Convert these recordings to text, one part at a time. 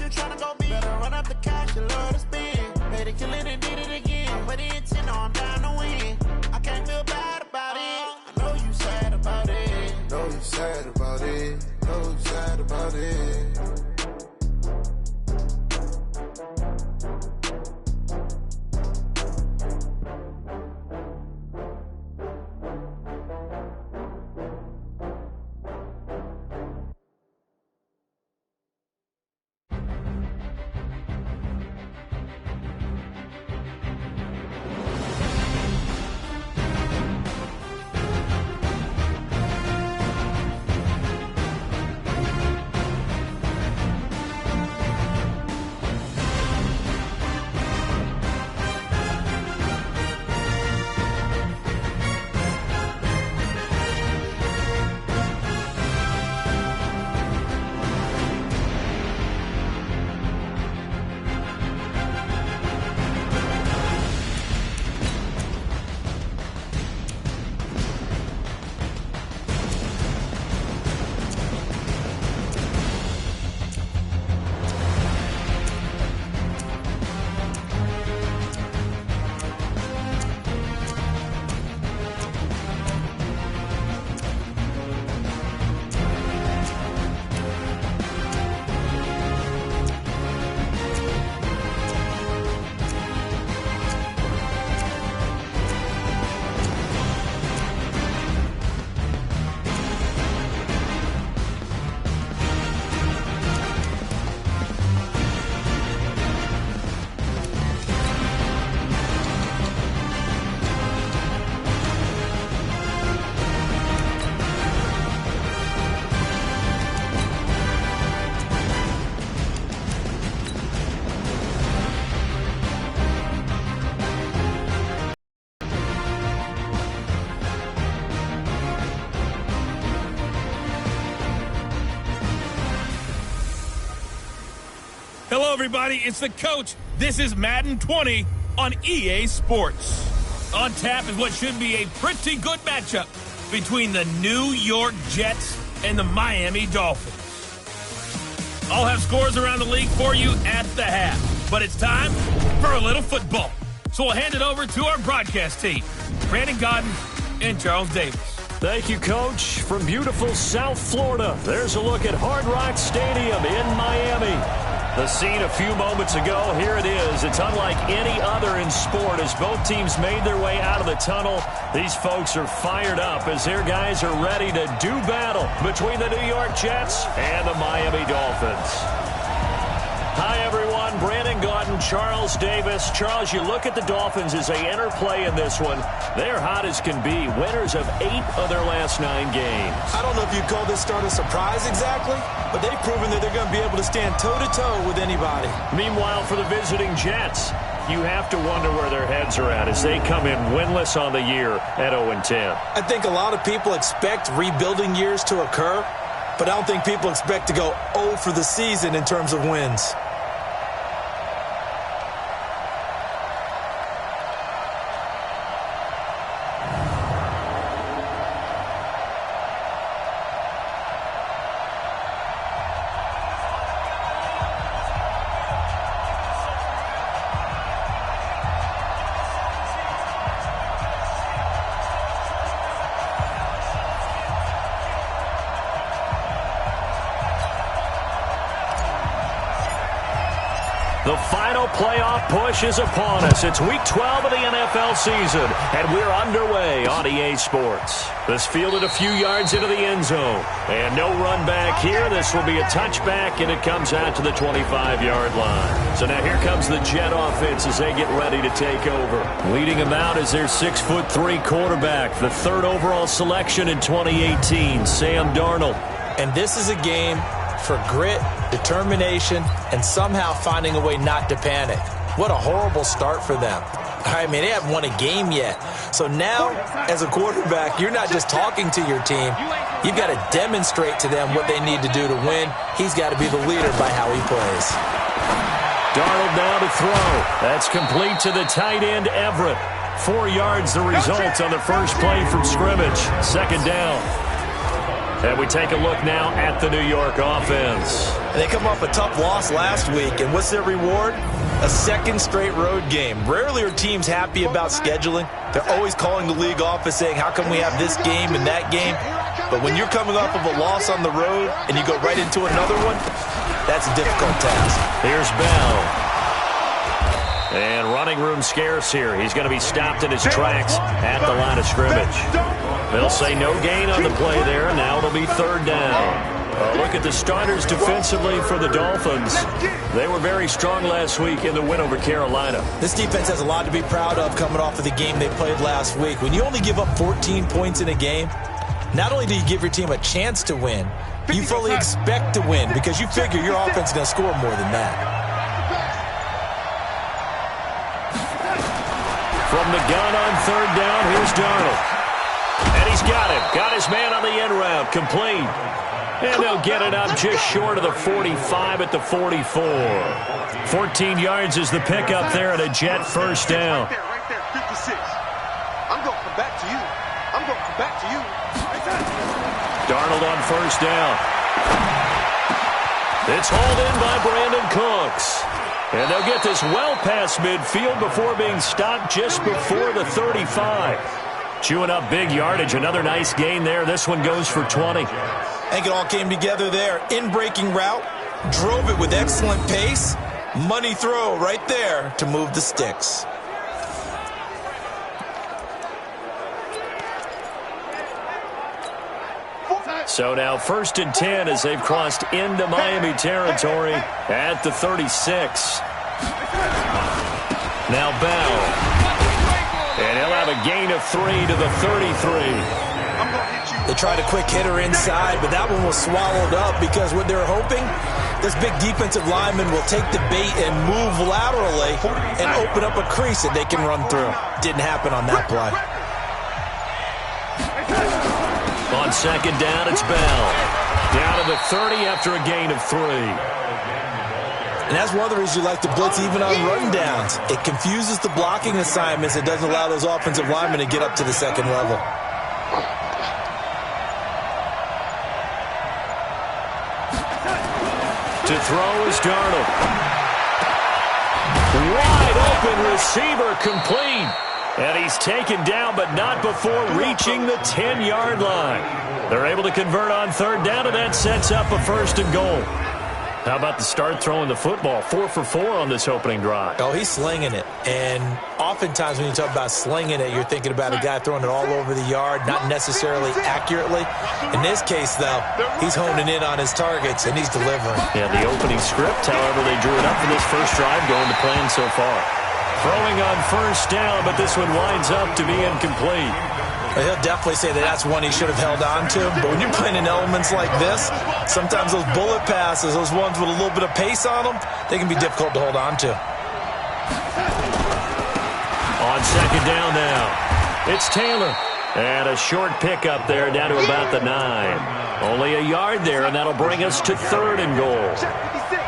you tryna go be? Better run up the cash, you love to spend. Better kill it and did it again. But the intent on down to win. I can't feel bad about it. I know you sad about it. Know you sad about it. Know you sad about it. Hello, everybody. It's the coach. This is Madden 20 on EA Sports. On tap is what should be a pretty good matchup between the New York Jets and the Miami Dolphins. I'll have scores around the league for you at the half, but it's time for a little football. So we'll hand it over to our broadcast team, Brandon Godden and Charles Davis. Thank you, Coach. From beautiful South Florida, there's a look at Hard Rock Stadium in Miami. The scene a few moments ago, here it is. It's unlike any other in sport as both teams made their way out of the tunnel. These folks are fired up as their guys are ready to do battle between the New York Jets and the Miami Dolphins. Hi, everyone. Brandon Godden, Charles Davis. Charles, you look at the Dolphins as they enter play in this one. They're hot as can be. Winners of 8 of their last 9 games. I don't know if you'd call this start a surprise exactly, but they've proven that they're going to be able to stand toe-to-toe with anybody. Meanwhile, for the visiting Jets, you have to wonder where their heads are at as they come in winless on the year at 0-10. I think a lot of people expect rebuilding years to occur, but I don't think people expect to go 0 for the season in terms of wins. The final playoff push is upon us. It's Week 12 of the NFL season, and we're underway on EA Sports. This fielded a few yards into the end zone, and no run back here. This will be a touchback, and it comes out to the 25-yard line. So now here comes the Jet offense as they get ready to take over. Leading them out is their 6'3" quarterback, the 3rd overall selection in 2018, Sam Darnold. And this is a game for grit, determination, and somehow finding a way not to panic. What a horrible start for them. I mean, they haven't won a game yet. So now, as a quarterback, you're not just talking to your team. You've got to demonstrate to them what they need to do to win. He's got to be the leader by how he plays. Darnold now to throw. That's complete to the tight end, Everett. 4 yards the result on the first play from scrimmage. 2nd down. And we take a look now at the New York offense. They come off a tough loss last week, and what's their reward? A second straight road game. Rarely are teams happy about scheduling. They're always calling the league office saying, how come we have this game and that game? But when you're coming off of a loss on the road and you go right into another one, that's a difficult task. Here's Bell. And running room scarce here. He's going to be stopped in his tracks at the line of scrimmage. They'll say no gain on the play there. Now it'll be third down. Look at the starters defensively for the Dolphins. They were very strong last week in the win over Carolina. This defense has a lot to be proud of coming off of the game they played last week. When you only give up 14 points in a game, not only do you give your team a chance to win, you fully expect to win because you figure your offense is going to score more than that. From the gun on third down, here's Darnold. And he's got it. Got his man on the end route. Complete. And they'll get it up just short of the 45 at the 44. 14 yards is the pickup there at a Jet first down. Right there, 56. I'm going to come back to you. I'm going to come back to you. Darnold on first down. It's hauled in by Brandon Cooks. And they'll get this well past midfield before being stopped just before the 35. Chewing up big yardage. Another nice gain there. This one goes for 20. I think it all came together there. In-breaking route. Drove it with excellent pace. Money throw right there to move the sticks. So now 1st and 10 as they've crossed into Miami territory at the 36. Now Bell. And he'll have a gain of 3 to the 33. They tried a quick hitter inside, but that one was swallowed up because what they're hoping, this big defensive lineman will take the bait and move laterally and open up a crease that they can run through. Didn't happen on that play. On second down, it's Bell. Down to the 30 after a gain of 3. And that's one of the reasons you like to blitz even on rundowns. It confuses the blocking assignments. It doesn't allow those offensive linemen to get up to the second level. To throw is Darnold. Wide open receiver complete. And he's taken down, but not before reaching the 10-yard line. They're able to convert on third down, and that sets up a 1st and goal. How about the start throwing the football? 4 for 4 on this opening drive. Oh, he's slinging it. And oftentimes when you talk about slinging it, you're thinking about a guy throwing it all over the yard, not necessarily accurately. In this case, though, he's honing in on his targets, and he's delivering. Yeah, the opening script, however, they drew it up for this first drive, going to plan so far. Throwing on first down, but this one winds up to be incomplete. He'll definitely say that that's one he should have held on to. But when you're playing in elements like this, sometimes those bullet passes, those ones with a little bit of pace on them, they can be difficult to hold on to. On second down now, it's Taylor. And a short pickup there down to about the 9. Only a yard there, and that'll bring us to 3rd and goal.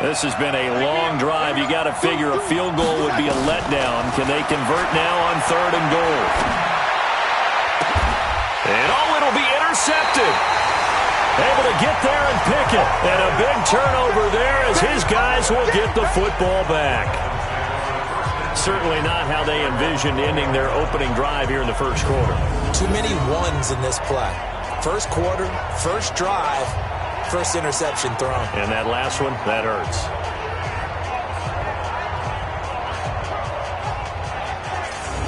This has been a long drive. You got to figure a field goal would be a letdown. Can they convert now on 3rd and goal? And it'll be intercepted. Able to get there and pick it. And a big turnover there as his guys will get the football back. Certainly not how they envisioned ending their opening drive here in the first quarter. Too many ones in this play. First quarter, first drive, first interception thrown. And that last one, that hurts.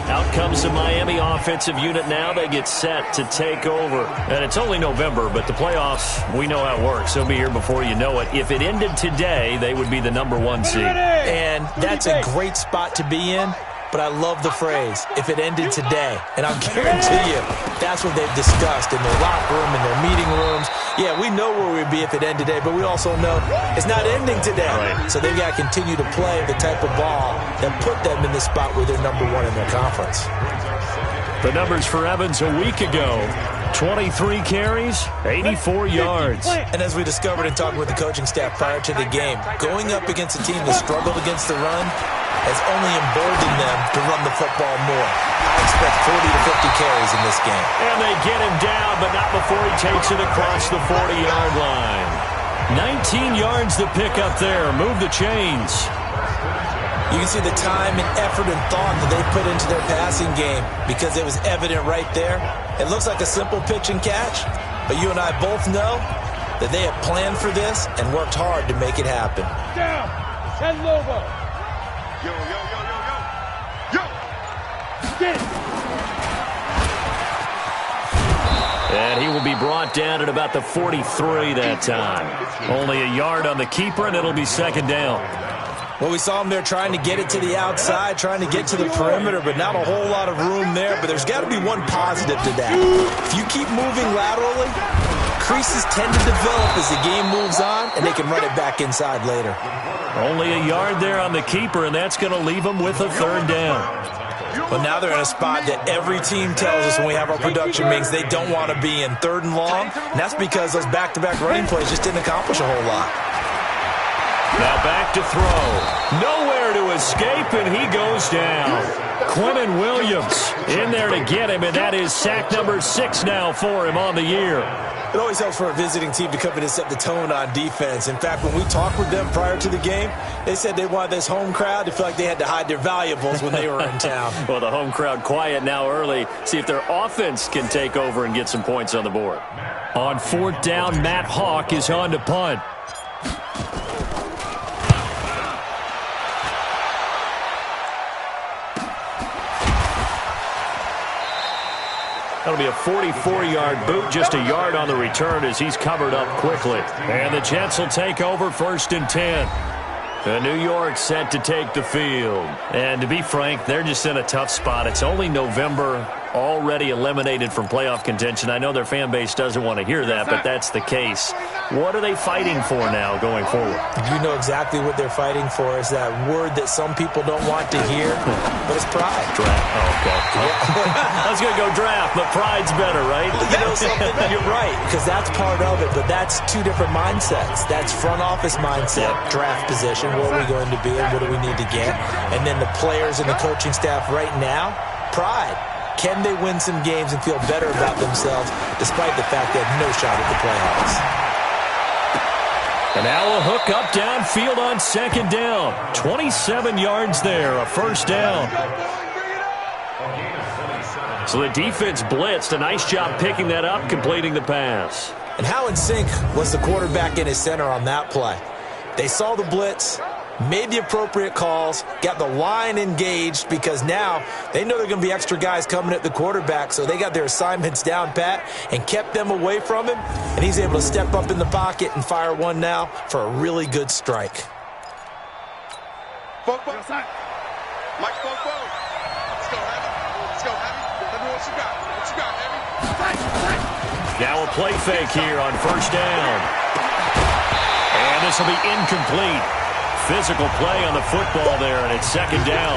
Out comes the Miami offensive unit now. They get set to take over. And it's only November, but the playoffs, we know how it works. They'll be here before you know it. If it ended today, they would be the #1 seed. And that's a great spot to be in. But I love the phrase, if it ended today. And I'll guarantee you, that's what they've discussed in their locker room, in their meeting rooms. Yeah, we know where we'd be if it ended today, but we also know it's not ending today. Right. So they've got to continue to play the type of ball that put them in the spot where they're #1 in their conference. The numbers for Evans a week ago. 23 carries, 84 yards. And as we discovered in talking with the coaching staff prior to the game, going up against a team that struggled against the run has only emboldened them to run the football more. I expect 40 to 50 carries in this game. And they get him down, but not before he takes it across the 40-yard line. 19 yards to pick up there. Move the chains. You can see the time and effort and thought that they put into their passing game because it was evident right there. It looks like a simple pitch and catch, but you and I both know that they have planned for this and worked hard to make it happen. Down. Send it over. Yo, yo, yo, yo, yo. Yo. Get it. And he will be brought down at about the 43 that time. Only a yard on the keeper, and it'll be second down. Well, we saw him there trying to get it to the outside, trying to get to the perimeter, but not a whole lot of room there. But there's got to be one positive to that. If you keep moving laterally, creases tend to develop as the game moves on, and they can run it back inside later. Only a yard there on the keeper, and that's going to leave them with a third down. But now they're in a spot that every team tells us when we have our production meetings they don't want to be in, third and long. And that's because those back-to-back running plays just didn't accomplish a whole lot. Now back to throw. Nowhere to escape, and he goes down. Quinnen Williams in there to get him, and that is sack number 6 now for him on the year. It always helps for a visiting team to come in and set the tone on defense. In fact, when we talked with them prior to the game, they said they wanted this home crowd to feel like they had to hide their valuables when they were in town. Well, the home crowd quiet now early. See if their offense can take over and get some points on the board. On fourth down, Matt Hawk is on to punt. That'll be a 44-yard boot, just a yard on the return as he's covered up quickly. And the Jets will take over 1st and 10. And New York set to take the field. And to be frank, they're just in a tough spot. It's only November, already eliminated from playoff contention. I know their fan base doesn't want to hear that, but that's the case. What are they fighting for now going forward? You know exactly what they're fighting for is that word that some people don't want to hear, but it's pride. Draft. Oh, okay. I was going to go draft, but pride's better, right? You know something? You're right, because that's part of it, but that's two different mindsets. That's front office mindset, draft position, where are we going to be and what do we need to get? And then the players and the coaching staff right now, pride. Can they win some games and feel better about themselves despite the fact they have no shot at the playoffs? And now a hook up downfield on second down. 27 yards there, a first down. So the defense blitzed. A nice job picking that up, completing the pass. And how in sync was the quarterback and his center on that play? They saw the blitz, made the appropriate calls, got the line engaged because now they know there are going to be extra guys coming at the quarterback, so they got their assignments down pat and kept them away from him, and he's able to step up in the pocket and fire one now for a really good strike. Mike, let's go, Heavy. Let's go, Heavy. Let me know what you got. What you got, Heavy? Now a play fake here on first down. And this will be incomplete. Physical play on the football there, and it's second down.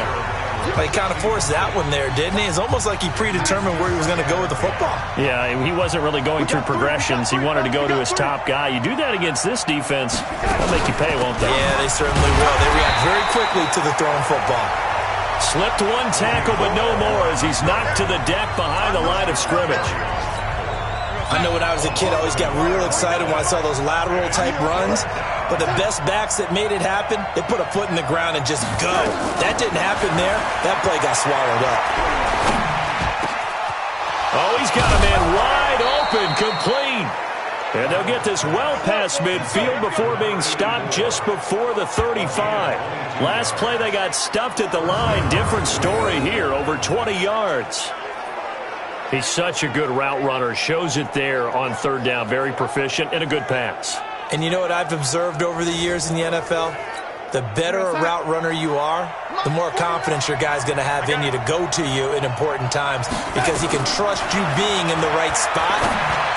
He kind of forced that one there, didn't he? It's almost like he predetermined where he was going to go with the football. Yeah, he wasn't really going through progressions. He wanted to go to his top guy. You do that against this defense, they'll make you pay, won't they? Yeah, they certainly will. They react very quickly to the thrown football. Slipped one tackle, but no more as he's knocked to the deck behind the line of scrimmage. I know when I was a kid, I always got real excited when I saw those lateral-type runs. But the best backs that made it happen, they put a foot in the ground and just go. That didn't happen there. That play got swallowed up. Oh, he's got a man wide open, complete. And they'll get this well past midfield before being stopped just before the 35. Last play, they got stuffed at the line. Different story here, over 20 yards. He's such a good route runner. Shows it there on third down. Very proficient and a good pass. And you know what I've observed over the years in the NFL? The better a route runner you are, the more confidence your guy's going to have in you to go to you in important times because he can trust you being in the right spot,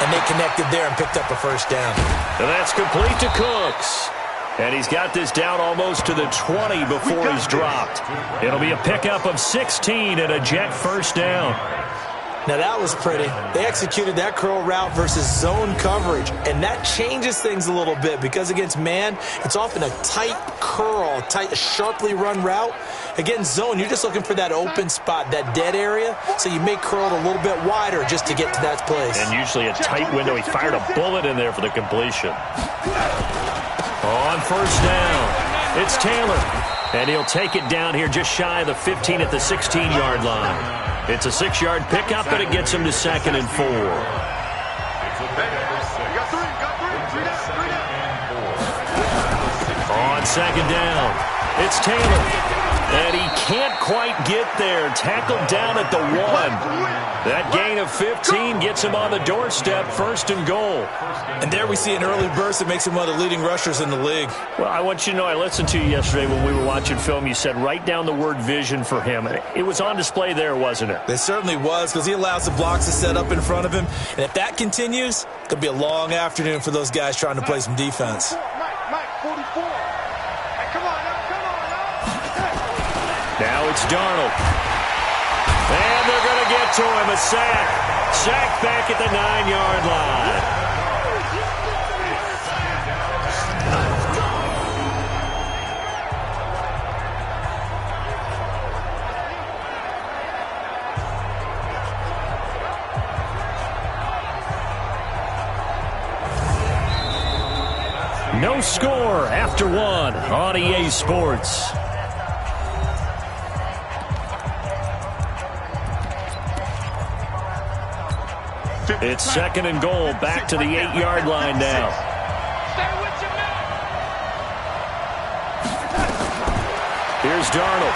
and they connected there and picked up a first down. And that's complete to Cooks. And he's got this down almost to the 20 before he's dropped. It'll be a pickup of 16 and a Jet first down. Now that was pretty. They executed that curl route versus zone coverage, and that changes things a little bit because against man, it's often a tight curl, tight, sharply run route. Against zone, you're just looking for that open spot, that dead area, so you may curl it a little bit wider just to get to that place. And usually a tight window. He fired a bullet in there for the completion. On first down, it's Taylor. And he'll take it down here just shy of the 15 at the 16-yard line. It's a 6-yard pickup, and it gets him to 2nd and 4. On 2nd down, it's Taylor. And he can't quite get there. Tackled down at the 1. That gain of 15 gets him on the doorstep, 1st and goal. And there we see an early burst that makes him one of the leading rushers in the league. Well, I want you to know, I listened to you yesterday when we were watching film. You said write down the word vision for him. It was on display there, wasn't it? It certainly was, because he allows the blocks to set up in front of him. And if that continues, it could be a long afternoon for those guys trying to play some defense. Mike, 44. Hey, come on now. Now it's Darnold. And they're going to get to him. A sack. Sack back at the 9-yard line. No score after 1 on EA Sports. It's 2nd and goal, back to the 8-yard line now. Here's Darnold.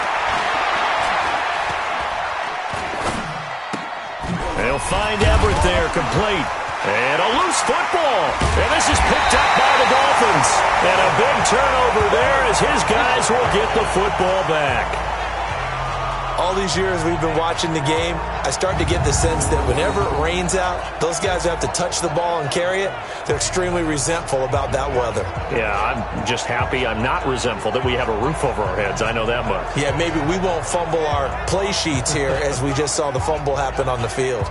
They'll find Everett there, complete. And a loose football. And this is picked up by the Dolphins. And a big turnover there as his guys will get the football back. All these years we've been watching the game, I start to get the sense that whenever it rains out, those guys who have to touch the ball and carry it, they're extremely resentful about that weather. Yeah, I'm just happy I'm not resentful that we have a roof over our heads. I know that much. Yeah, maybe we won't fumble our play sheets here as we just saw the fumble happen on the field.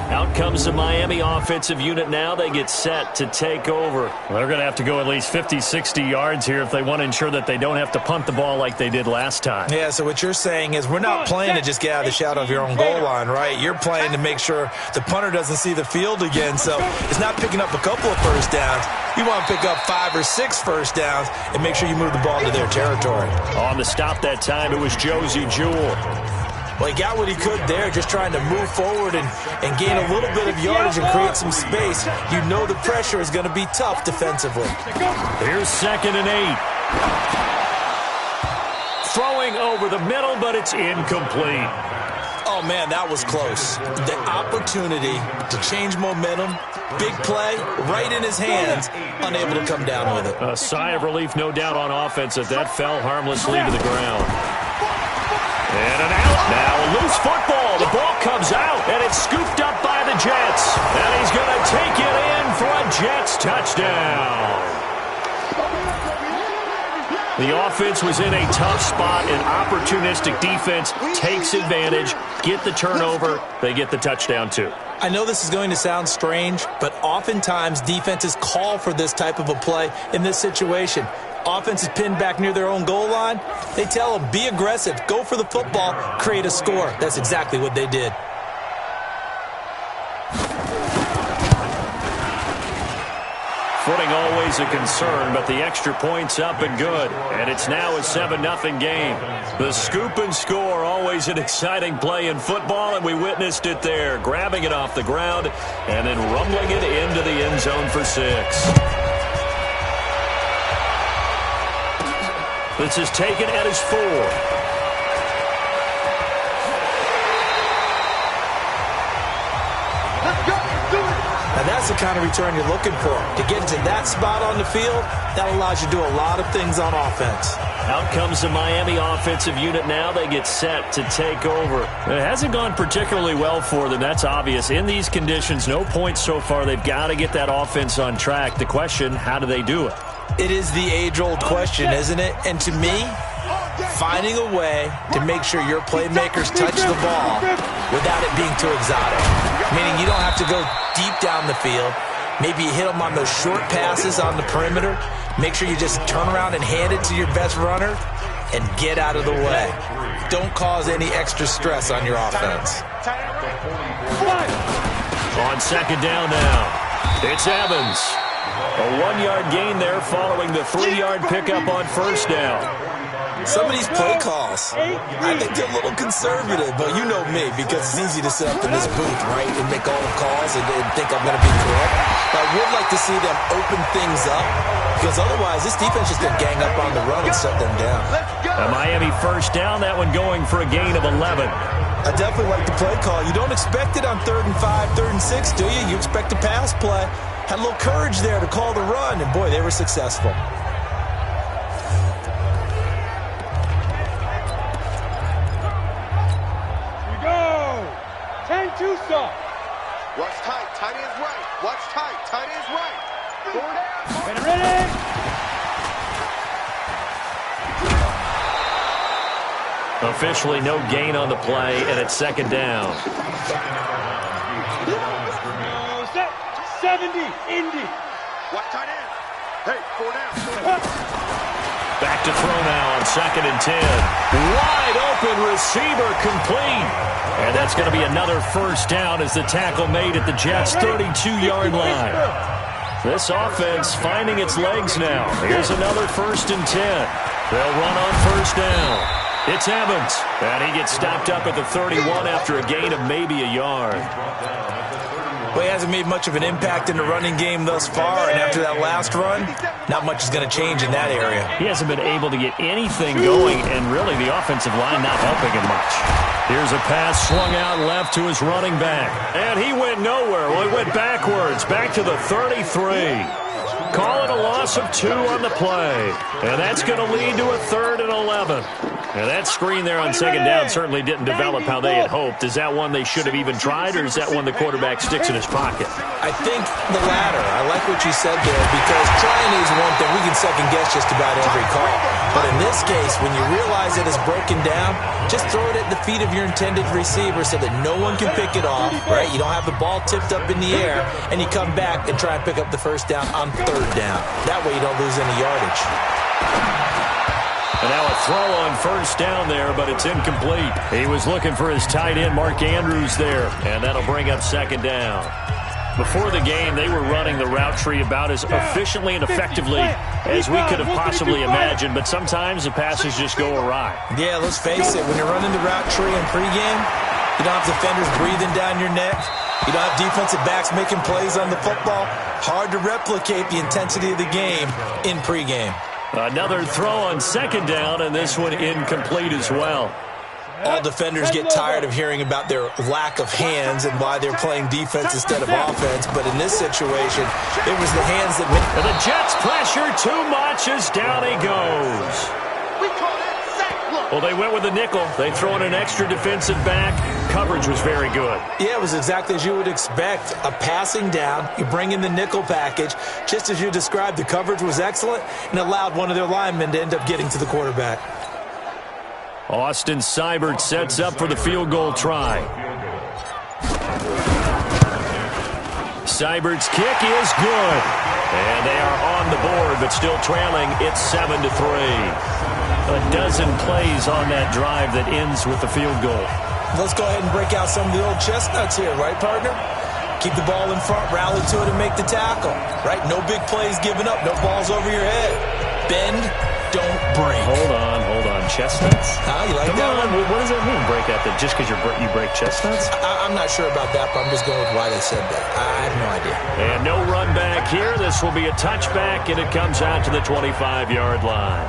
Out comes the Miami offensive unit now. They get set to take over. They're going to have to go at least 50, 60 yards here if they want to ensure that they don't have to punt the ball like they did last time. Yeah, so what you're saying is we're not playing to just get out of the shadow of your own goal line, right? You're playing to make sure the punter doesn't see the field again. So it's not picking up a couple of first downs. You want to pick up 5 or 6 first downs and make sure you move the ball to their territory. On the stop that time, it was Josie Jewell. Well, he got what he could there, just trying to move forward and gain a little bit of yardage and create some space. You know the pressure is going to be tough defensively. Here's 2nd and 8. Throwing over the middle, but it's incomplete. Oh, man, that was close. The opportunity to change momentum, big play, right in his hands, unable to come down with it. A sigh of relief, no doubt, on offense as that fell harmlessly to the ground. And an out. Now a loose football. The ball comes out, and it's scooped up by the Jets. And he's going to take it in for a Jets touchdown. The offense was in a tough spot, and opportunistic defense takes advantage, get the turnover, they get the touchdown too. I know this is going to sound strange, but oftentimes defenses call for this type of a play in this situation. Offense is pinned back near their own goal line. They tell them, be aggressive, go for the football, create a score. That's exactly what they did. Footing always a concern, but the extra point's up and good. And it's now a 7-0 game. The scoop and score, always an exciting play in football, and we witnessed it there. Grabbing it off the ground and then rumbling it into the end zone for 6. This is taken at his 4. Now that's the kind of return you're looking for. To get into that spot on the field, that allows you to do a lot of things on offense. Out comes the Miami offensive unit now. They get set to take over. It hasn't gone particularly well for them. That's obvious. In these conditions, no points so far. They've got to get that offense on track. The question, how do they do it? It is the age-old question, isn't it? And to me, finding a way to make sure your playmakers touch the ball without it being too exotic. Meaning you don't have to go deep down the field. Maybe you hit them on those short passes on the perimeter. Make sure you just turn around and hand it to your best runner and get out of the way. Don't cause any extra stress on your offense. On second down now, it's Evans. A 1-yard gain there following the 3-yard pickup on first down. Some of these play calls, I think they're a little conservative, but you know me, because it's easy to sit up in this booth, right, and make all the calls and think I'm going to be correct. But I would like to see them open things up, because otherwise this defense is going to gang up on the run and shut them down. A Miami first down, that one going for a gain of 11. I definitely like the play call. You don't expect it on 3rd and 5, 3rd and 6, do you? You expect a pass play. Had a little courage there to call the run, and boy, they were successful. Watch tight, tight ends right. Watch tight, tight ends right. Ready. Officially no gain on the play, and it's second down. 70, Indy. Watch tight end. Hey, 4 down. Back to throw now on 2nd and 10. Wide open receiver complete. And that's going to be another first down as the tackle made at the Jets' 32-yard line. This offense finding its legs now. Here's another 1st and 10. They'll run on first down. It's Evans. And he gets stopped up at the 31 after a gain of maybe a yard. Well, he hasn't made much of an impact in the running game thus far, and after that last run, not much is going to change in that area. He hasn't been able to get anything going, and really the offensive line not helping him much. Here's a pass swung out left to his running back. And he went nowhere. Well, he went backwards, back to the 33. Call it a loss of 2 on the play. And that's going to lead to a 3rd and 11. Now, that screen there on second down certainly didn't develop how they had hoped. Is that one they should have even tried, or is that one the quarterback sticks in his pocket? I think the latter. I like what you said there, because trying is one thing. We can second-guess just about every call. But in this case, when you realize it is broken down, just throw it at the feet of your intended receiver so that no one can pick it off, right? You don't have the ball tipped up in the air, and you come back and try and pick up the first down on 3rd down. That way you don't lose any yardage. And now a throw on first down there, but it's incomplete. He was looking for his tight end, Mark Andrews, there, and that'll bring up second down. Before the game, they were running the route tree about as efficiently and effectively as we could have possibly imagined, but sometimes the passes just go awry. Yeah, let's face it, when you're running the route tree in pregame, you don't have defenders breathing down your neck. You don't have defensive backs making plays on the football. Hard to replicate the intensity of the game in pregame. Another throw on second down, and this one incomplete as well. All defenders get tired of hearing about their lack of hands and why they're playing defense instead of offense, but in this situation, it was the hands that made... And the Jets pressure too much as down he goes. Well, they went with the nickel. They throw in an extra defensive back. Coverage was very good. Yeah, it was exactly as you would expect. A passing down. You bring in the nickel package. Just as you described, the coverage was excellent and allowed one of their linemen to end up getting to the quarterback. Austin Seibert sets up for the field goal try. Seibert's kick is good. And they are on the board, but still trailing. It's 7-3. A dozen plays on that drive that ends with the field goal. Let's go ahead and break out some of the old chestnuts here, right, partner? Keep the ball in front, rally to it, and make the tackle, right? No big plays given up, no balls over your head. Bend, don't break. Hold on. Chestnuts? You like that one? What does that mean, break out? That just because you break chestnuts? I'm not sure about that, but I'm just going with why they said that. I have no idea. And no run back here. This will be a touchback, and it comes out to the 25-yard line.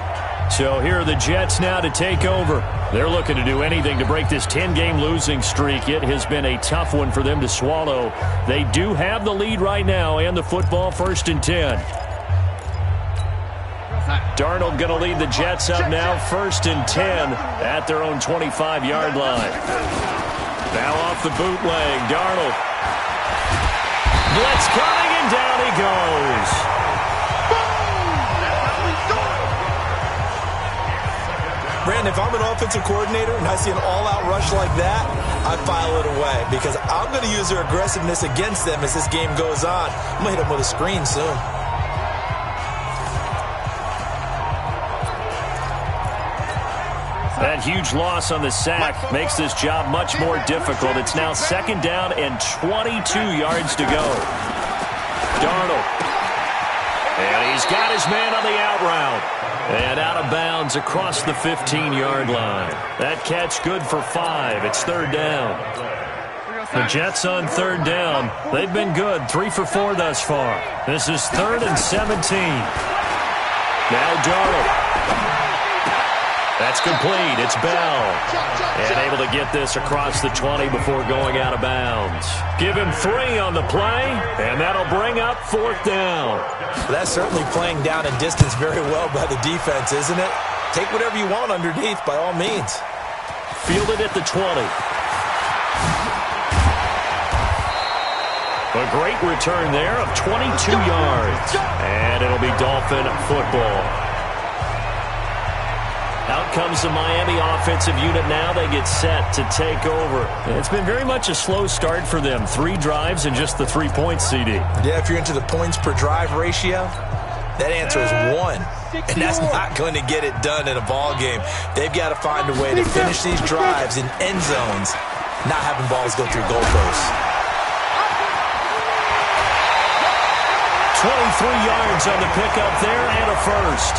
So here are the Jets now to take over. They're looking to do anything to break this 10-game losing streak. It has been a tough one for them to swallow. They do have the lead right now and the football 1st and 10. Darnold going to lead the Jets up now 1st and 10 at their own 25-yard line. Now off the bootleg, Darnold. Blitz coming, and down he goes. Brandon, if I'm an offensive coordinator and I see an all-out rush like that, I file it away because I'm going to use their aggressiveness against them as this game goes on. I'm going to hit them with a screen soon. That huge loss on the sack makes this job much more difficult. It's now 2nd down and 22 yards to go. Darnold. And he's got his man on the out route. And out of bounds across the 15-yard line. That catch good for 5. It's 3rd down. The Jets on 3rd down. They've been good. 3 for 4 thus far. This is 3rd and 17. Now Darnold. That's complete. It's Bell. And able to get this across the 20 before going out of bounds. Give him 3 on the play, and that'll bring up 4th down. That's certainly playing down and distance very well by the defense, isn't it? Take whatever you want underneath, by all means. Fielded at the 20. A great return there of 22 yards. And it'll be Dolphin football. Out comes the Miami offensive unit now. They get set to take over. It's been very much a slow start for them. 3 drives and just the 3 points, CD. Yeah, if you're into the points per drive ratio, that answer is 1. And that's not going to get it done in a ball game. They've got to find a way to finish these drives in end zones, not having balls go through goalposts. 23 yards on the pickup there and a first.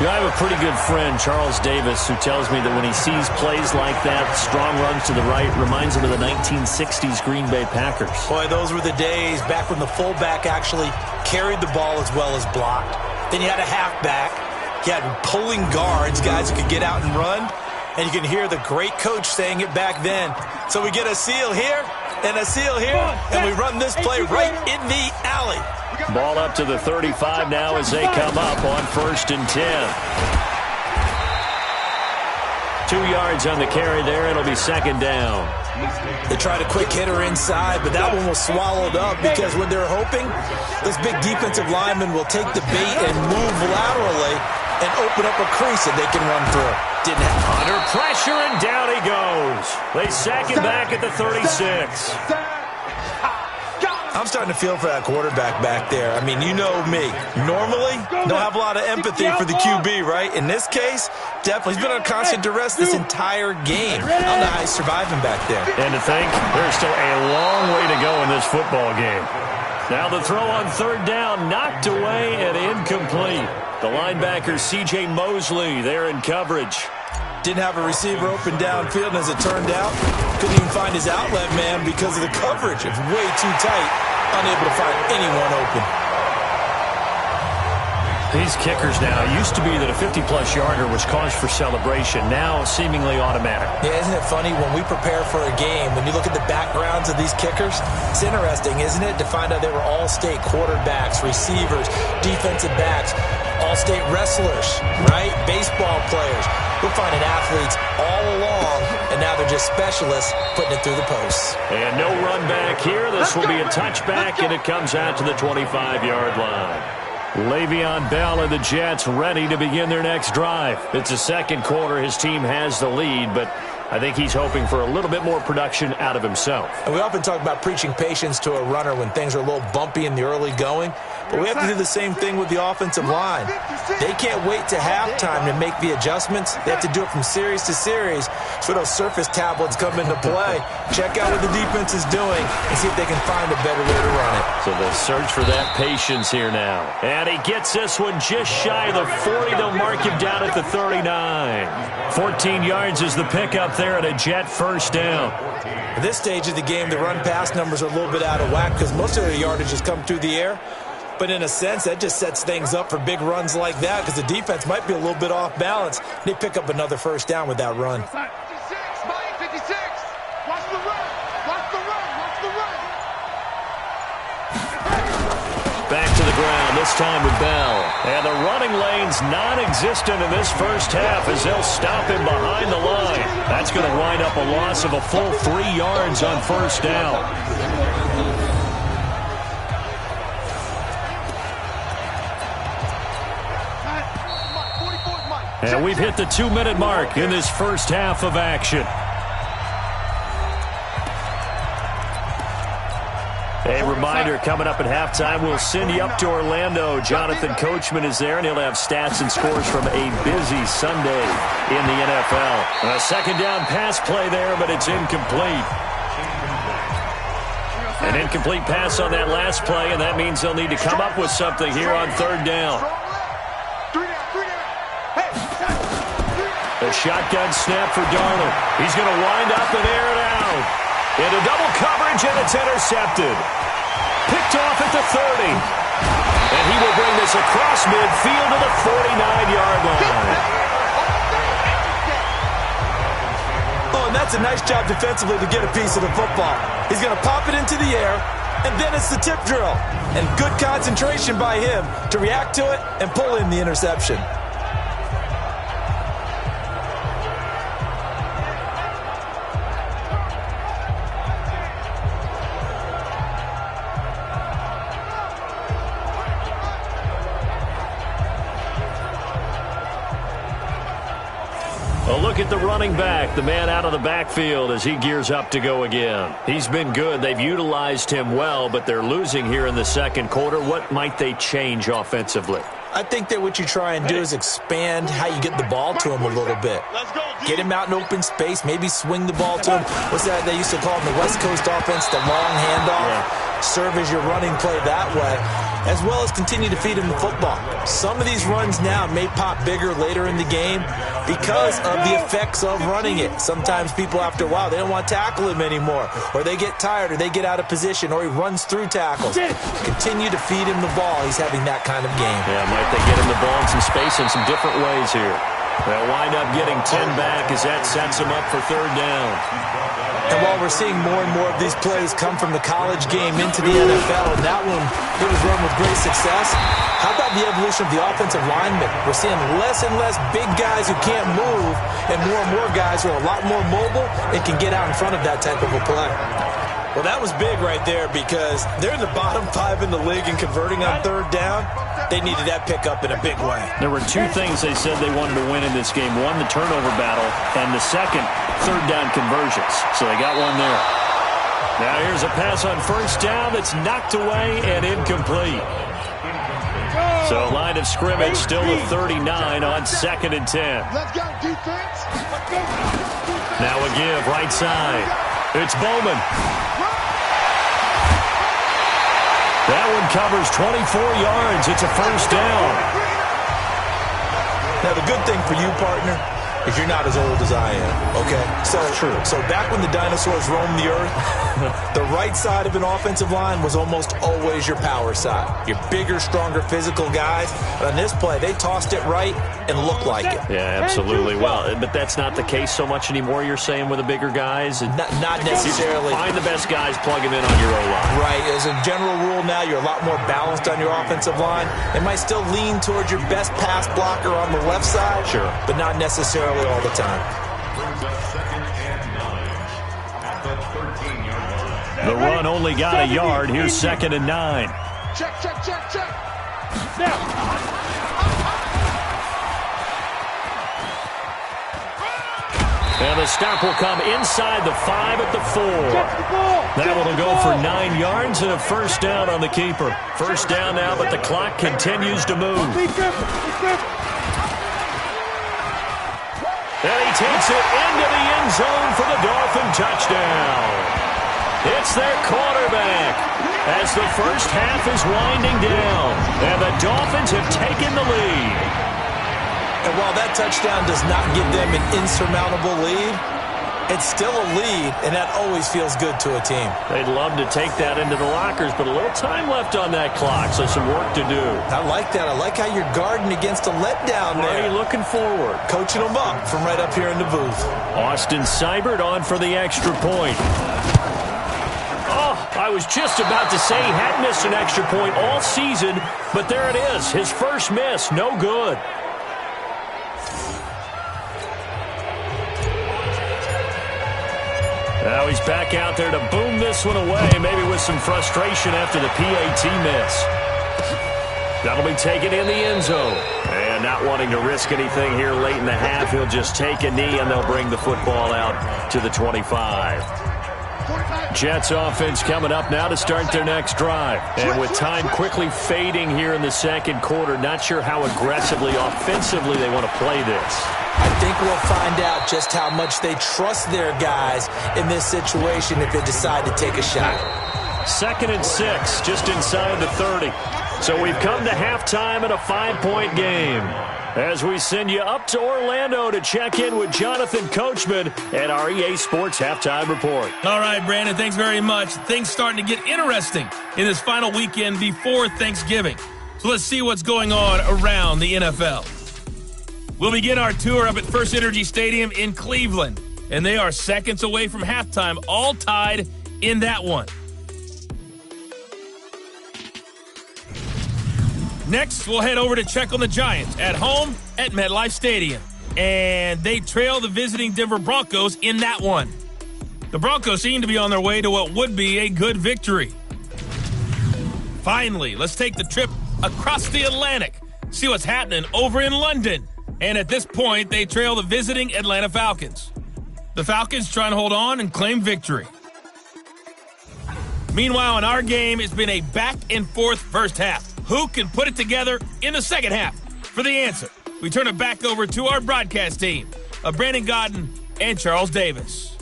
I have a pretty good friend, Charles Davis, who tells me that when he sees plays like that, strong runs to the right, reminds him of the 1960s Green Bay Packers. Boy, those were the days back when the fullback actually carried the ball as well as blocked. Then you had a halfback. You had pulling guards, guys who could get out and run. And you can hear the great coach saying it back then. So we get a seal here and a seal here, and we run this play right in the alley. Ball up to the 35 now as they come up on 1st and 10. 2 yards on the carry there. It'll be 2nd down. They tried a quick hitter inside, but that one was swallowed up because when they're hoping, this big defensive lineman will take the bait and move laterally and open up a crease that they can run through. Didn't happen. Under pressure, and down he goes. They sack him back at the 36. I'm starting to feel for that quarterback back there. I mean, you know me. Normally, don't have a lot of empathy for the QB, right? In this case, definitely. He's been under constant duress this entire game. I don't know how he's surviving back there. And to think, there's still a long way to go in this football game. Now the throw on 3rd down, knocked away and incomplete. The linebacker, C.J. Mosley, there in coverage. Didn't have a receiver open downfield, and as it turned out, couldn't even find his outlet man because of the coverage. It was way too tight, unable to find anyone open. These kickers now, used to be that a 50-plus yarder was cause for celebration. Now seemingly automatic. Yeah, isn't it funny? When we prepare for a game, when you look at the backgrounds of these kickers, it's interesting, isn't it, to find out they were all-state quarterbacks, receivers, defensive backs, all-state wrestlers, right? Baseball players. We're finding athletes all along, and now they're just specialists putting it through the posts. And no run back here. This will be a touchback, and it comes out to the 25-yard line. Le'Veon Bell and the Jets ready to begin their next drive. It's the 2nd quarter. His team has the lead, but I think he's hoping for a little bit more production out of himself. And we often talk about preaching patience to a runner when things are a little bumpy in the early going, but we have to do the same thing with the offensive line. They can't wait to halftime to make the adjustments. They have to do it from series to series. So those surface tablets come into play. Check out what the defense is doing and see if they can find a better way to run it. So the search for that patience here now. And he gets this one just shy of the 40. They'll mark him down at the 39. 14 yards is the pickup there at a Jet 1st down. At this stage of the game, the run-pass numbers are a little bit out of whack because most of their yardage has come through the air. But in a sense, that just sets things up for big runs like that because the defense might be a little bit off balance. They pick up another 1st down with that run. 56, Miami 56. Watch the run. Watch the run. Watch the run. Back to the ground, this time with Bell. And the running lane's non-existent in this first half as they'll stop him behind the line. That's going to wind up a loss of a full 3 yards on 1st down. And we've hit the 2-minute mark in this first half of action. A reminder, coming up at halftime, we'll send you up to Orlando. Jonathan Coachman is there, and he'll have stats and scores from a busy Sunday in the NFL. A second down pass play there, but it's incomplete. An incomplete pass on that last play, and that means they'll need to come up with something here on third down. A shotgun snap for Darnold. He's going to wind up and air it out. Into double coverage, and it's intercepted. Picked off at the 30. And he will bring this across midfield to the 49-yard line. Oh, and that's a nice job defensively to get a piece of the football. He's going to pop it into the air, and then it's the tip drill. And good concentration by him to react to it and pull in the interception. A look at the running back, the man out of the backfield as he gears up to go again. He's been good. They've utilized him well, but they're losing here in the second quarter. What might they change offensively? I think that what you try and do is expand how you get the ball to him a little bit. Get him out in open space, maybe swing the ball to him. What's that they used to call in the West Coast offense, the long handoff? Yeah. Serve as your running play that way, as well as continue to feed him the football. Some of these runs now may pop bigger later in the game because of the effects of running it. Sometimes people, after a while, they don't want to tackle him anymore, or they get tired, or they get out of position, or he runs through tackles. Continue to feed him the ball. He's having that kind of game. Yeah, might they get him the ball in some space in some different ways here. They'll wind up getting 10 back as that sets them up for third down. And while we're seeing more and more of these plays come from the college game into the NFL, and that one, it was run with great success, how about the evolution of the offensive linemen? We're seeing less and less big guys who can't move, and more guys who are a lot more mobile and can get out in front of that type of a play. Well, that was big right there because they're in the bottom 5 in the league in converting on third down. They needed that pickup in a big way. There were two things they said they wanted to win in this game. One, the turnover battle, and the second, third down conversions. So they got one there. Now here's a pass on first down that's knocked away and incomplete. So line of scrimmage still a 39 on 2nd and 10. Let's go, defense. Let's go. Now a give right side. It's Bowman. That one covers 24 yards. It's a first down. Now, the good thing for you, partner, is you're not as old as I am, okay? So back when the dinosaurs roamed the earth, the right side of an offensive line was almost always your power side. Your bigger, stronger, physical guys. But on this play, they tossed it right and looked like it. Yeah, absolutely. Well, but that's not the case so much anymore, you're saying, with the bigger guys? Not necessarily. Find the best guys, plug them in on your O-line. Right. As a general rule now, you're a lot more balanced on your offensive line. It might still lean towards your best pass blocker on the left side, sure, but not necessarily all the time. The run only got a yard. Here's 2nd and 9. Check. Now. And the stop will come inside the 5 at the 4. That one will go for 9 yards and a first down on the keeper. First down now, but the clock continues to move. And he takes it into the end zone for the Dolphin touchdown. It's their quarterback as the first half is winding down. And the Dolphins have taken the lead. And while that touchdown does not give them an insurmountable lead, it's still a lead, and that always feels good to a team. They'd love to take that into the lockers, but a little time left on that clock, so some work to do. I like that. I like how you're guarding against a letdown there. Are you looking forward? Coaching them up from right up here in the booth. Austin Seibert on for the extra point. Oh, I was just about to say he hadn't missed an extra point all season, but there it is. His first miss, no good. Now he's back out there to boom this one away, maybe with some frustration after the PAT miss. That'll be taken in the end zone. And not wanting to risk anything here late in the half, he'll just take a knee and they'll bring the football out to the 25. Jets offense coming up now to start their next drive. And with time quickly fading here in the second quarter, not sure how aggressively, offensively they want to play this. I think we'll find out just how much they trust their guys in this situation if they decide to take a shot. 2nd and 6, just inside the 30. So we've come to halftime in a 5-point game. As we send you up to Orlando to check in with Jonathan Coachman at our EA Sports Halftime Report. All right, Brandon, thanks very much. Things starting to get interesting in this final weekend before Thanksgiving. So let's see what's going on around the NFL. We'll begin our tour up at First Energy Stadium in Cleveland, and they are seconds away from halftime, all tied in that one. Next, we'll head over to check on the Giants at home at MetLife Stadium. And they trail the visiting Denver Broncos in that one. The Broncos seem to be on their way to what would be a good victory. Finally, let's take the trip across the Atlantic, see what's happening over in London. And at this point, they trail the visiting Atlanta Falcons. The Falcons trying to hold on and claim victory. Meanwhile, in our game, it's been a back-and-forth first half. Who can put it together in the second half? For the answer, we turn it back over to our broadcast team of Brandon Godden and Charles Davis.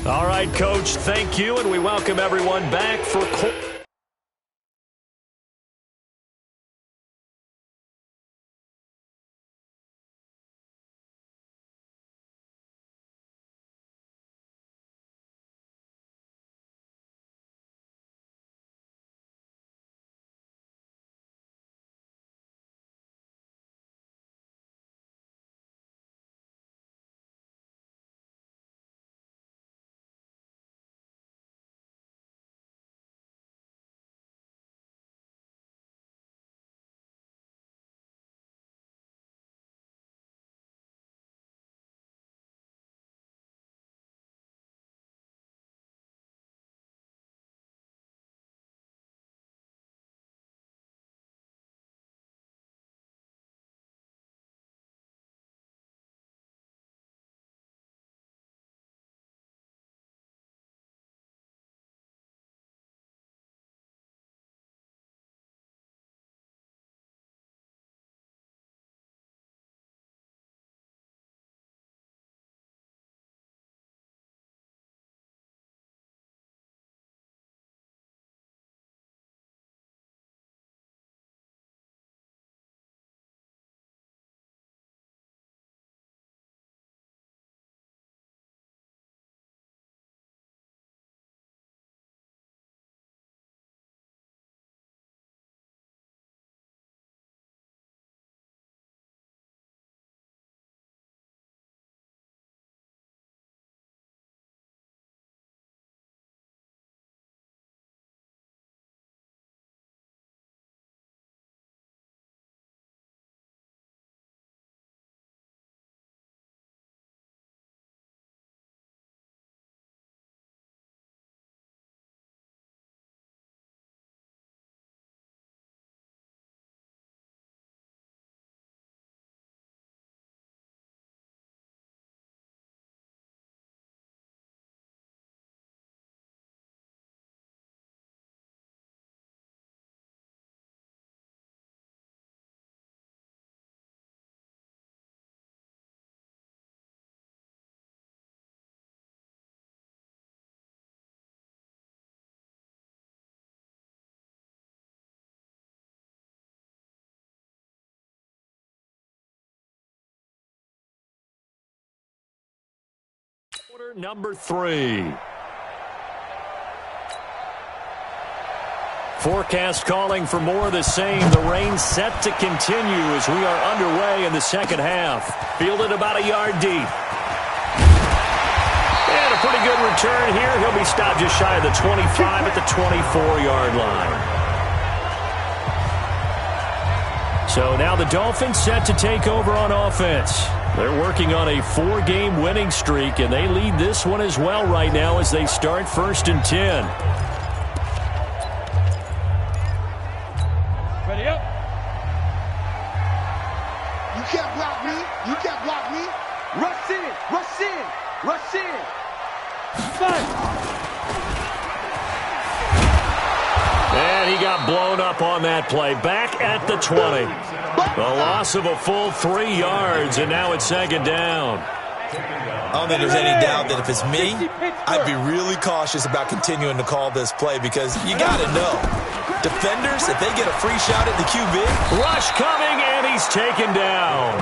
All right, Coach, thank you, and we welcome everyone back for... Quarter number 3. Forecast calling for more of the same. The rain set to continue as we are underway in the second half. Fielded about a yard deep. And a pretty good return here. He'll be stopped just shy of the 25 at the 24-yard line. So now the Dolphins set to take over on offense. They're working on a 4-game winning streak, and they lead this one as well right now as they start 1st and 10. Ready up. You can't block me. Rush in, rush in, rush in. And he got blown up on that play. Back at the 20. A loss of a full 3 yards, and now it's second down. I don't think there's any doubt that if it's me, I'd be really cautious about continuing to call this play because you got to know. Defenders, if they get a free shot at the QB. Rush coming, and he's taken down.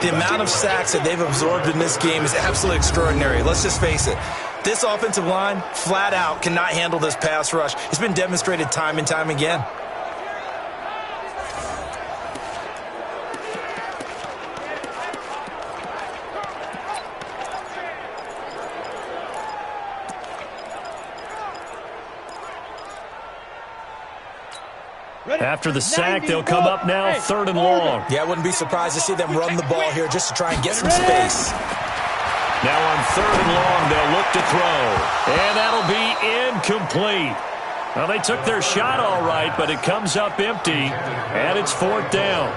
The amount of sacks that they've absorbed in this game is absolutely extraordinary. Let's just face it. This offensive line, flat out, cannot handle this pass rush. It's been demonstrated time and time again. After the sack, they'll come up now 3rd and long. Yeah, I wouldn't be surprised to see them run the ball here just to try and get some space. Now on 3rd and long, they'll look to throw. And that'll be incomplete. Well, they took their shot all right, but it comes up empty, and it's 4th down.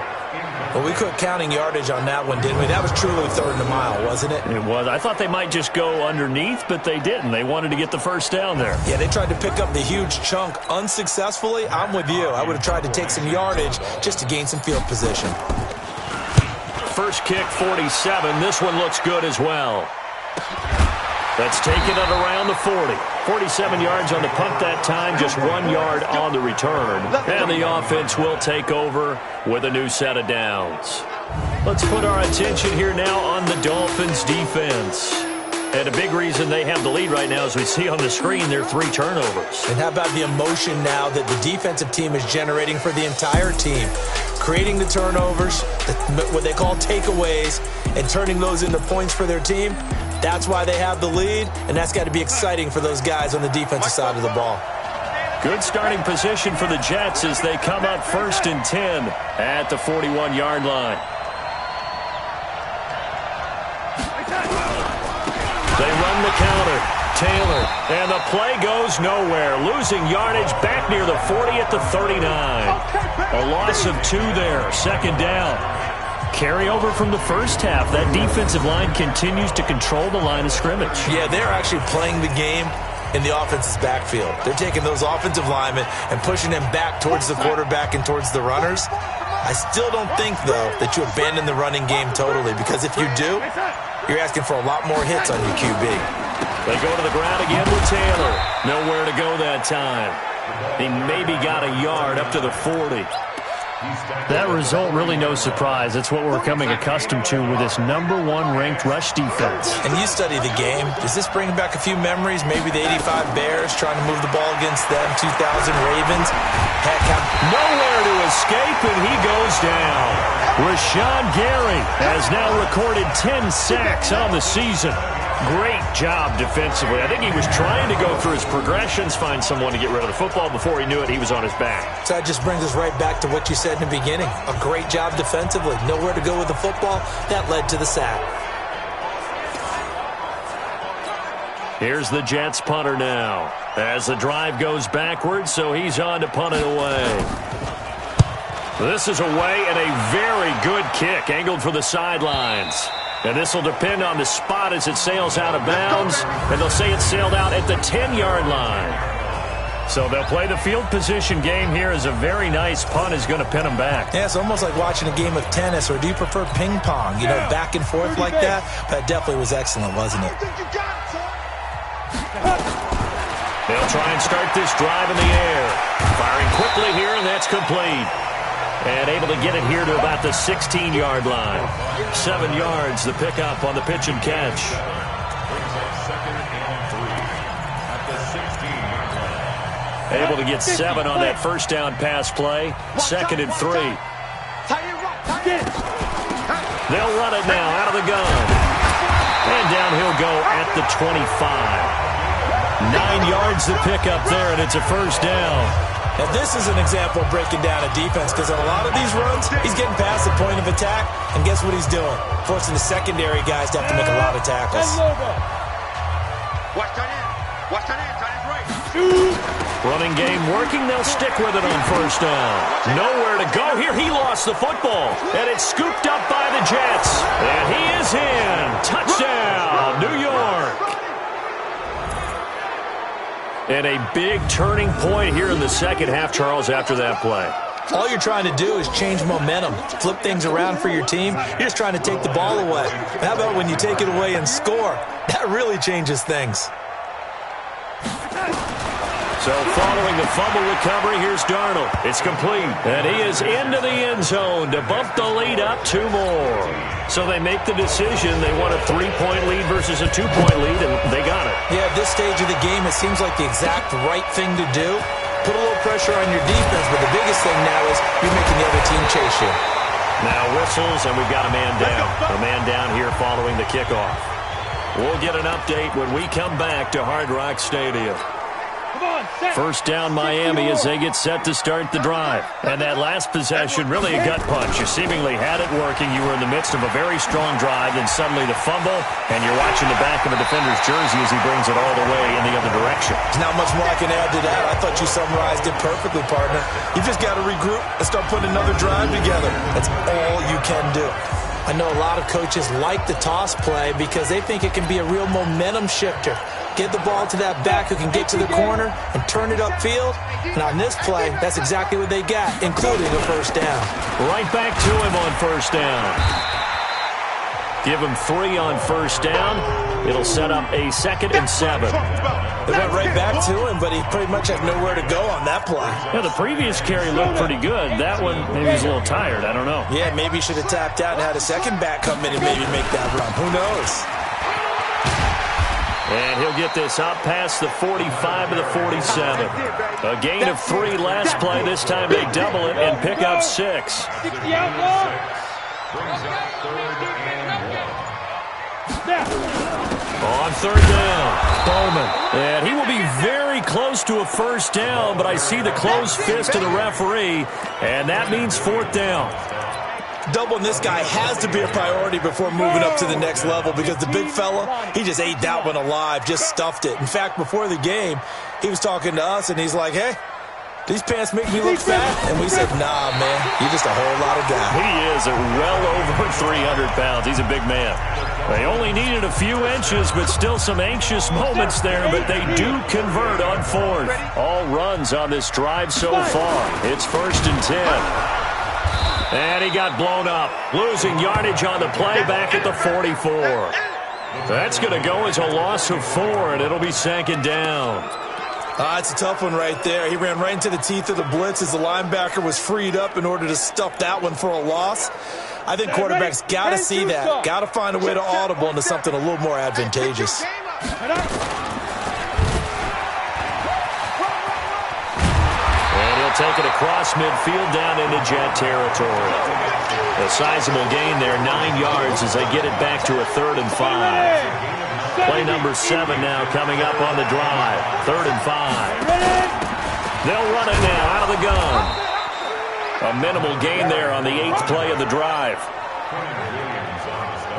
Well, we quit counting yardage on that one, didn't we? That was truly 3rd and a mile, wasn't it? It was. I thought they might just go underneath, but they didn't. They wanted to get the first down there. Yeah, they tried to pick up the huge chunk unsuccessfully. I'm with you. I would have tried to take some yardage just to gain some field position. First kick, 47. This one looks good as well. That's taken at around the 40. 47 yards on the punt that time, just 1 yard on the return. And the offense will take over with a new set of downs. Let's put our attention here now on the Dolphins defense. And a big reason they have the lead right now, as we see on the screen, their 3 turnovers. And how about the emotion now that the defensive team is generating for the entire team? Creating the turnovers, what they call takeaways, and turning those into points for their team. That's why they have the lead, and that's got to be exciting for those guys on the defensive side of the ball. Good starting position for the Jets as they come up 1st and 10 at the 41-yard line. They run the counter. Taylor, and the play goes nowhere. Losing yardage back near the 40 at the 39. A loss of 2 there. 2nd down. Carryover from the first half. That defensive line continues to control the line of scrimmage. Yeah, they're actually playing the game in the offense's backfield. They're taking those offensive linemen and pushing them back towards the quarterback and towards the runners. I still don't think, though, that you abandon the running game totally, because if you do, you're asking for a lot more hits on your QB. They go to the ground again with Taylor. Nowhere to go that time. He maybe got a yard up to the 40. That result, really no surprise. It's what we're becoming accustomed to with this #1 ranked rush defense. And you study the game. Does this bring back a few memories? Maybe the 85 Bears trying to move the ball against them, 2000 Ravens. Heck, nowhere to escape, and he goes down. Rashawn Gary has now recorded 10 sacks on the season. Great job defensively. I think he was trying to go through his progressions, find someone to get rid of the football. Before he knew it, he was on his back. So that just brings us right back to what you said in the beginning. A great job defensively. Nowhere to go with the football. That led to the sack. Here's the Jets punter now. As the drive goes backwards, so he's on to punt it away. This is away, and a very good kick angled for the sidelines. And this will depend on the spot as it sails out of bounds. And they'll say it sailed out at the 10-yard line. So they'll play the field position game here as a very nice punt is going to pin them back. Yeah, it's almost like watching a game of tennis, or do you prefer ping pong? You know, back and forth like that? That definitely was excellent, wasn't it? They'll try and start this drive in the air. Firing quickly here, and that's complete. And able to get it here to about the 16-yard line. 7 yards, the pickup on the pitch and catch. Able to get 7 on that first down pass play. 2nd and 3. They'll run it now out of the gun. And down he'll go at the 25. 9 yards the pickup there, and it's a first down. Now, this is an example of breaking down a defense, because on a lot of these runs, he's getting past the point of attack, and guess what he's doing? Forcing the secondary guys to have to make a lot of tackles. Watch that in, tight end right. Running game working. They'll stick with it on first down. Nowhere to go here. He lost the football. And it's scooped up by the Jets. And he is in. Touchdown, New York. And a big turning point here in the second half, Charles, after that play. All you're trying to do is change momentum, flip things around for your team. You're just trying to take the ball away. How about when you take it away and score? That really changes things. So following the fumble recovery, here's Darnold. It's complete. And he is into the end zone to bump the lead up 2 more. So they make the decision. They want a 3-point lead versus a 2-point lead, and they got it. Yeah, at this stage of the game, it seems like the exact right thing to do. Put a little pressure on your defense, but the biggest thing now is you're making the other team chase you. Now whistles, and we've got a man down. A man down here following the kickoff. We'll get an update when we come back to Hard Rock Stadium. First down Miami as they get set to start the drive. And that last possession, really a gut punch. You seemingly had it working. You were in the midst of a very strong drive, then suddenly the fumble, and you're watching the back of a defender's jersey as he brings it all the way in the other direction. There's not much more I can add to that. I thought you summarized it perfectly, partner. You just got to regroup and start putting another drive together. That's all you can do. I know a lot of coaches like the toss play because they think it can be a real momentum shifter. Get the ball to that back who can get to the corner and turn it upfield. And on this play, that's exactly what they got, including a first down. Right back to him on first down. Give him 3 on first down. It'll set up a 2nd and 7. They went right back to him, but he pretty much had nowhere to go on that play. Yeah, the previous carry looked pretty good. That one, maybe he's a little tired. I don't know. Yeah, maybe he should have tapped out and had a second back come in and maybe make that run. Who knows? And he'll get this up past the 45 to the 47. A gain of 3 last play. This time they double it and pick up 6. On third down, Bowman. And he will be very close to a first down, but I see the closed fist of the referee, and that means 4th down. Doubling this guy has to be a priority before moving up to the next level because the big fella, he just ate that one alive, just stuffed it. In fact, before the game, he was talking to us, and he's like, hey, these pants make me look fat? And we said, nah, man, you're just a whole lot of guy. He is well over 300 pounds. He's a big man. They only needed a few inches, but still some anxious moments there, but they do convert on 4th. All runs on this drive so far. It's 1st and 10. And he got blown up, losing yardage on the play back at the 44. That's going to go as a loss of 4, and it'll be 2nd down. It's a tough one right there. He ran right into the teeth of the blitz as the linebacker was freed up in order to stuff that one for a loss. I think quarterbacks got to see that, got to find a way to audible into something a little more advantageous. Take it across midfield down into Jet territory. A sizable gain there, 9 yards as they get it back to a 3rd and 5. Play number 7 now coming up on the drive. 3rd and 5. They'll run it now out of the gun. A minimal gain there on the 8th play of the drive.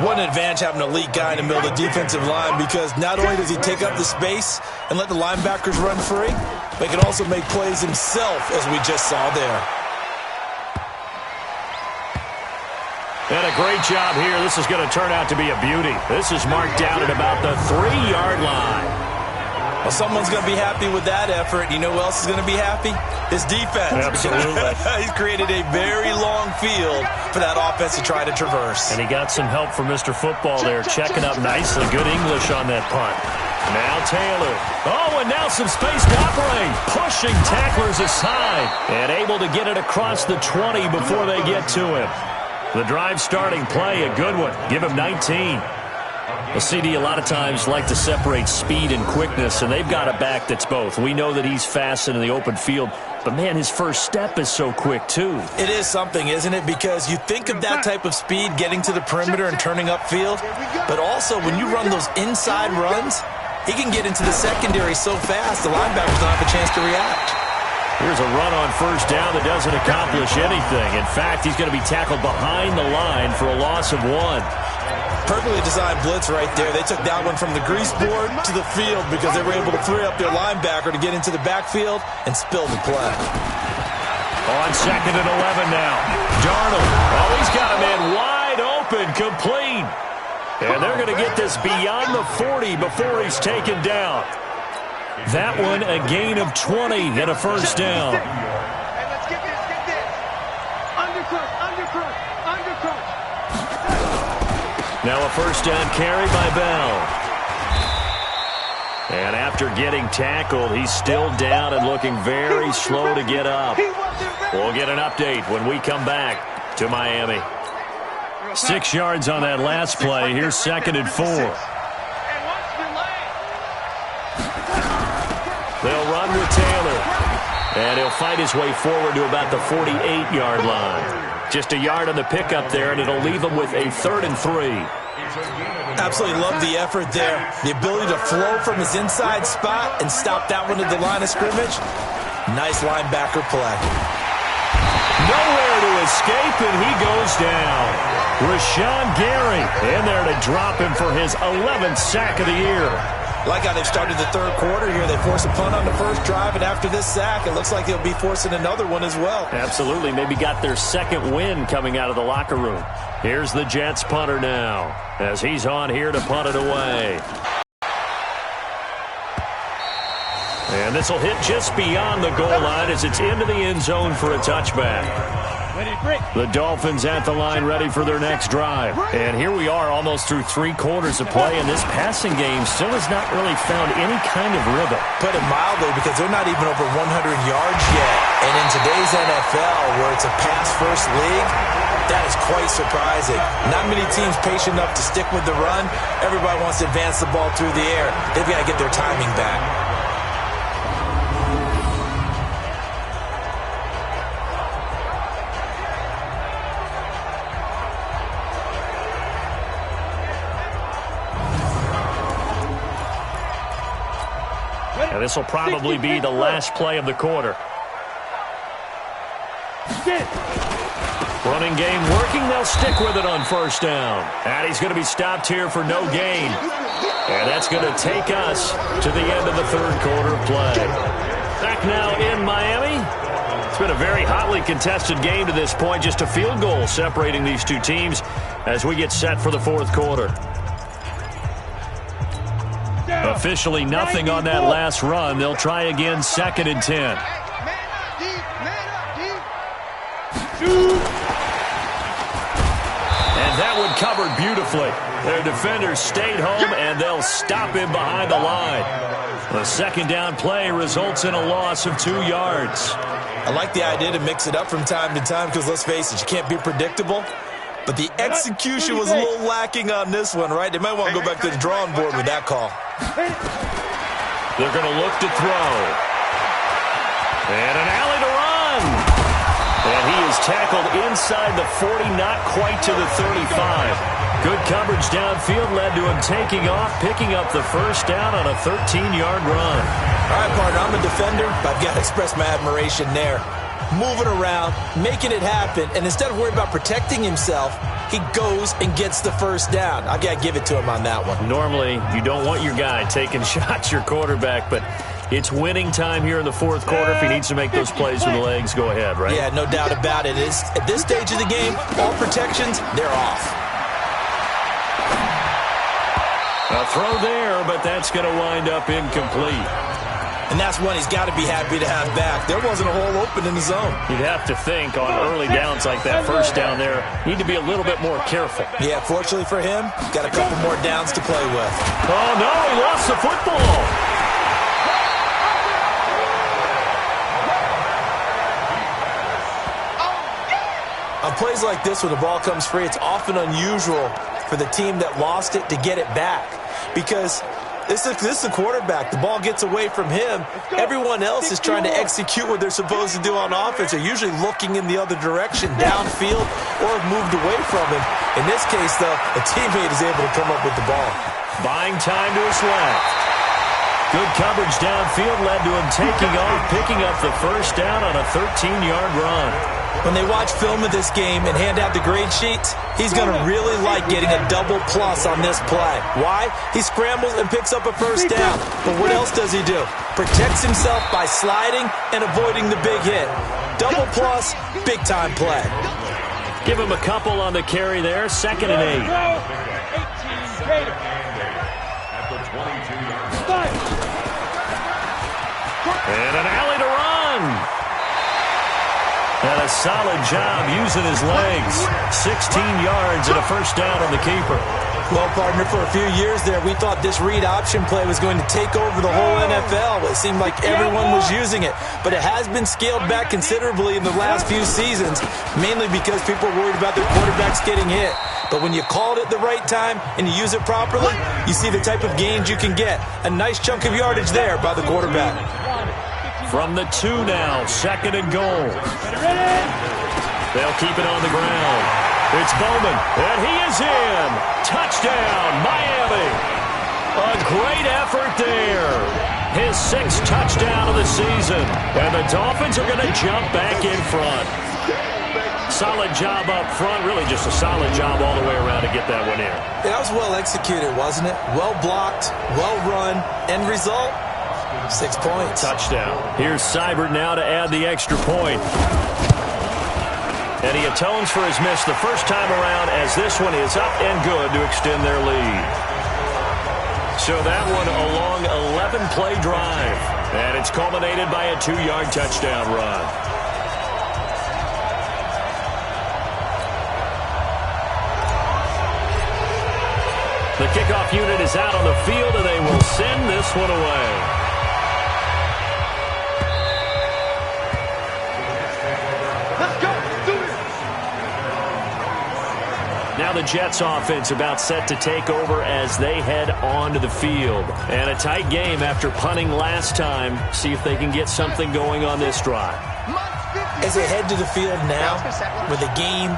What an advantage having an elite guy in the middle of the defensive line because not only does he take up the space and let the linebackers run free, but he can also make plays himself, as we just saw there. And a great job here. This is going to turn out to be a beauty. This is marked down at about the 3-yard line. Well, someone's going to be happy with that effort. You know who else is going to be happy? His defense. Absolutely. He's created a very long field for that offense to try to traverse. And he got some help from Mr. Football there, checking up nicely. Good English on that punt. Now Taylor. Oh, and now some space to operate. Pushing tacklers aside. And able to get it across the 20 before they get to him. The drive starting play, a good one. Give him 19. The CD a lot of times like to separate speed and quickness, and they've got a back that's both. We know that he's fast in the open field, but, man, his first step is so quick, too. It is something, isn't it? Because you think of that type of speed getting to the perimeter and turning upfield, but also when you run those inside runs, he can get into the secondary so fast the linebackers don't have a chance to react. Here's a run on first down that doesn't accomplish anything. In fact, he's going to be tackled behind the line for a loss of 1. Perfectly designed blitz right there. They took that one from the grease board to the field because they were able to free up their linebacker to get into the backfield and spill the play. On 2nd and 11 now. Darnold. Oh, he's got a man wide open, complete. And they're going to get this beyond the 40 before he's taken down. That one a gain of 20 and a first down. Hey, let's get this. Undercrush. Now a first down carry by Bell. And after getting tackled, he's still down and looking very slow to get up. We'll get an update when we come back to Miami. 6 yards on that last play. Here's 2nd and 4. They'll run with Taylor. And he'll fight his way forward to about the 48-yard line. Just a yard on the pickup there, and it'll leave him with a 3rd and 3. Absolutely love the effort there. The ability to flow from his inside spot and stop that one at the line of scrimmage. Nice linebacker play. Nowhere to escape, and he goes down. Rashawn Gary in there to drop him for his 11th sack of the year. Like how they've started the third quarter here. They force a punt on the first drive, and after this sack, it looks like they'll be forcing another one as well. Absolutely. Maybe got their second win coming out of the locker room. Here's the Jets punter now as he's on here to punt it away. And this will hit just beyond the goal line as it's into the end zone for a touchback. The Dolphins at the line ready for their next drive. And here we are almost through 3 quarters of play, and this passing game still has not really found any kind of rhythm. Put it mildly, because they're not even over 100 yards yet. And in today's NFL, where it's a pass-first league, that is quite surprising. Not many teams patient enough to stick with the run. Everybody wants to advance the ball through the air. They've got to get their timing back. And this will probably be the last play of the quarter. Running game working. They'll stick with it on first down. And he's going to be stopped here for no gain. And that's going to take us to the end of the third quarter of play. Back now in Miami. It's been a very hotly contested game to this point. Just a field goal separating these two teams as we get set for the fourth quarter. Officially nothing on that last run. They'll try again, 2nd and 10. And that one covered beautifully. Their defenders stayed home, and they'll stop him behind the line. The second down play results in a loss of 2 yards. I like the idea to mix it up from time to time because, let's face it, you can't be predictable. But the execution was a little lacking on this one, right? They might want to go back to the drawing board with that call. They're going to look to throw. And an alley to run. And he is tackled inside the 40, not quite to the 35. Good coverage downfield led to him taking off, picking up the first down on a 13-yard run. All right, partner, I'm a defender, but I've got to express my admiration there. Moving around, making it happen, and instead of worrying about protecting himself, he goes and gets the first down. I've got to give it to him on that one. Normally, you don't want your guy taking shots, your quarterback, but it's winning time here in the fourth quarter. If he needs to make those plays with the legs, go ahead, right? Yeah, no doubt about it. At this stage of the game, all protections, they're off. A throw there, but that's going to wind up incomplete. And that's one he's got to be happy to have back. There wasn't a hole open in the zone. You'd have to think on early downs like that, first down there, need to be a little bit more careful. Yeah, fortunately for him, got a couple more downs to play with. Oh, no, he lost the football. On plays like this where the ball comes free, it's often unusual for the team that lost it to get it back. Because this is a quarterback. The ball gets away from him. Everyone else is trying to execute what they're supposed to do on offense. They're usually looking in the other direction, downfield, or have moved away from him. In this case, though, a teammate is able to come up with the ball. Buying time to his left. Good coverage downfield led to him taking off, picking up the first down on a 13-yard run. When they watch film of this game and hand out the grade sheets, he's going to really like getting a double plus on this play. Why? He scrambles and picks up a first down. But what else does he do? Protects himself by sliding and avoiding the big hit. Double plus, big-time play. Give him a couple on the carry there. 2nd and 8. And an alley to run. And a solid job using his legs. 16 yards and a first down on the keeper. Well, partner, for a few years there, we thought this read option play was going to take over the whole NFL. It seemed like everyone was using it. But it has been scaled back considerably in the last few seasons, mainly because people are worried about their quarterbacks getting hit. But when you call it at the right time and you use it properly, you see the type of gains you can get. A nice chunk of yardage there by the quarterback. From the 2 now, 2nd and goal. They'll keep it on the ground. It's Bowman, and he is in. Touchdown, Miami. A great effort there. His 6th touchdown of the season. And the Dolphins are going to jump back in front. Solid job up front. Really just a solid job all the way around to get that one in. That was well executed, wasn't it? Well blocked, well run. End result? 6 points. Touchdown. Here's Seibert now to add the extra point. And he atones for his miss the first time around as this one is up and good to extend their lead. So that one a long 11-play drive. And it's culminated by a 2-yard touchdown run. The kickoff unit is out on the field, and they will send this one away. Now the Jets offense about set to take over as they head onto the field. And a tight game after punting last time. See if they can get something going on this drive. As they head to the field now, with the game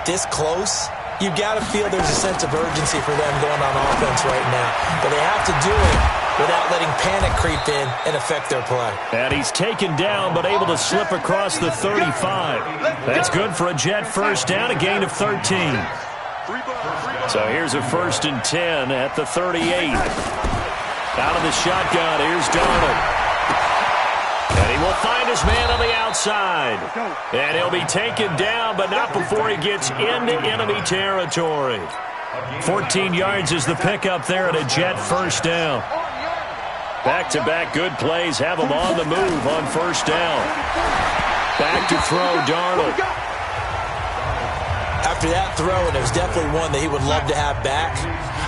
this close, you've got to feel there's a sense of urgency for them going on offense right now. But they have to do it without letting panic creep in and affect their play. And he's taken down but able to slip across the 35. That's good for a Jet first down, a gain of 13. So here's a 1st and 10 at the 38. Out of the shotgun, here's Donald. And he will find his man on the outside. And he'll be taken down, but not before he gets into enemy territory. 14 yards is the pickup there at a Jet first down. Back-to-back good plays have him on the move on first down. Back to throw, Darnold. After that throw, and it was definitely one that he would love to have back,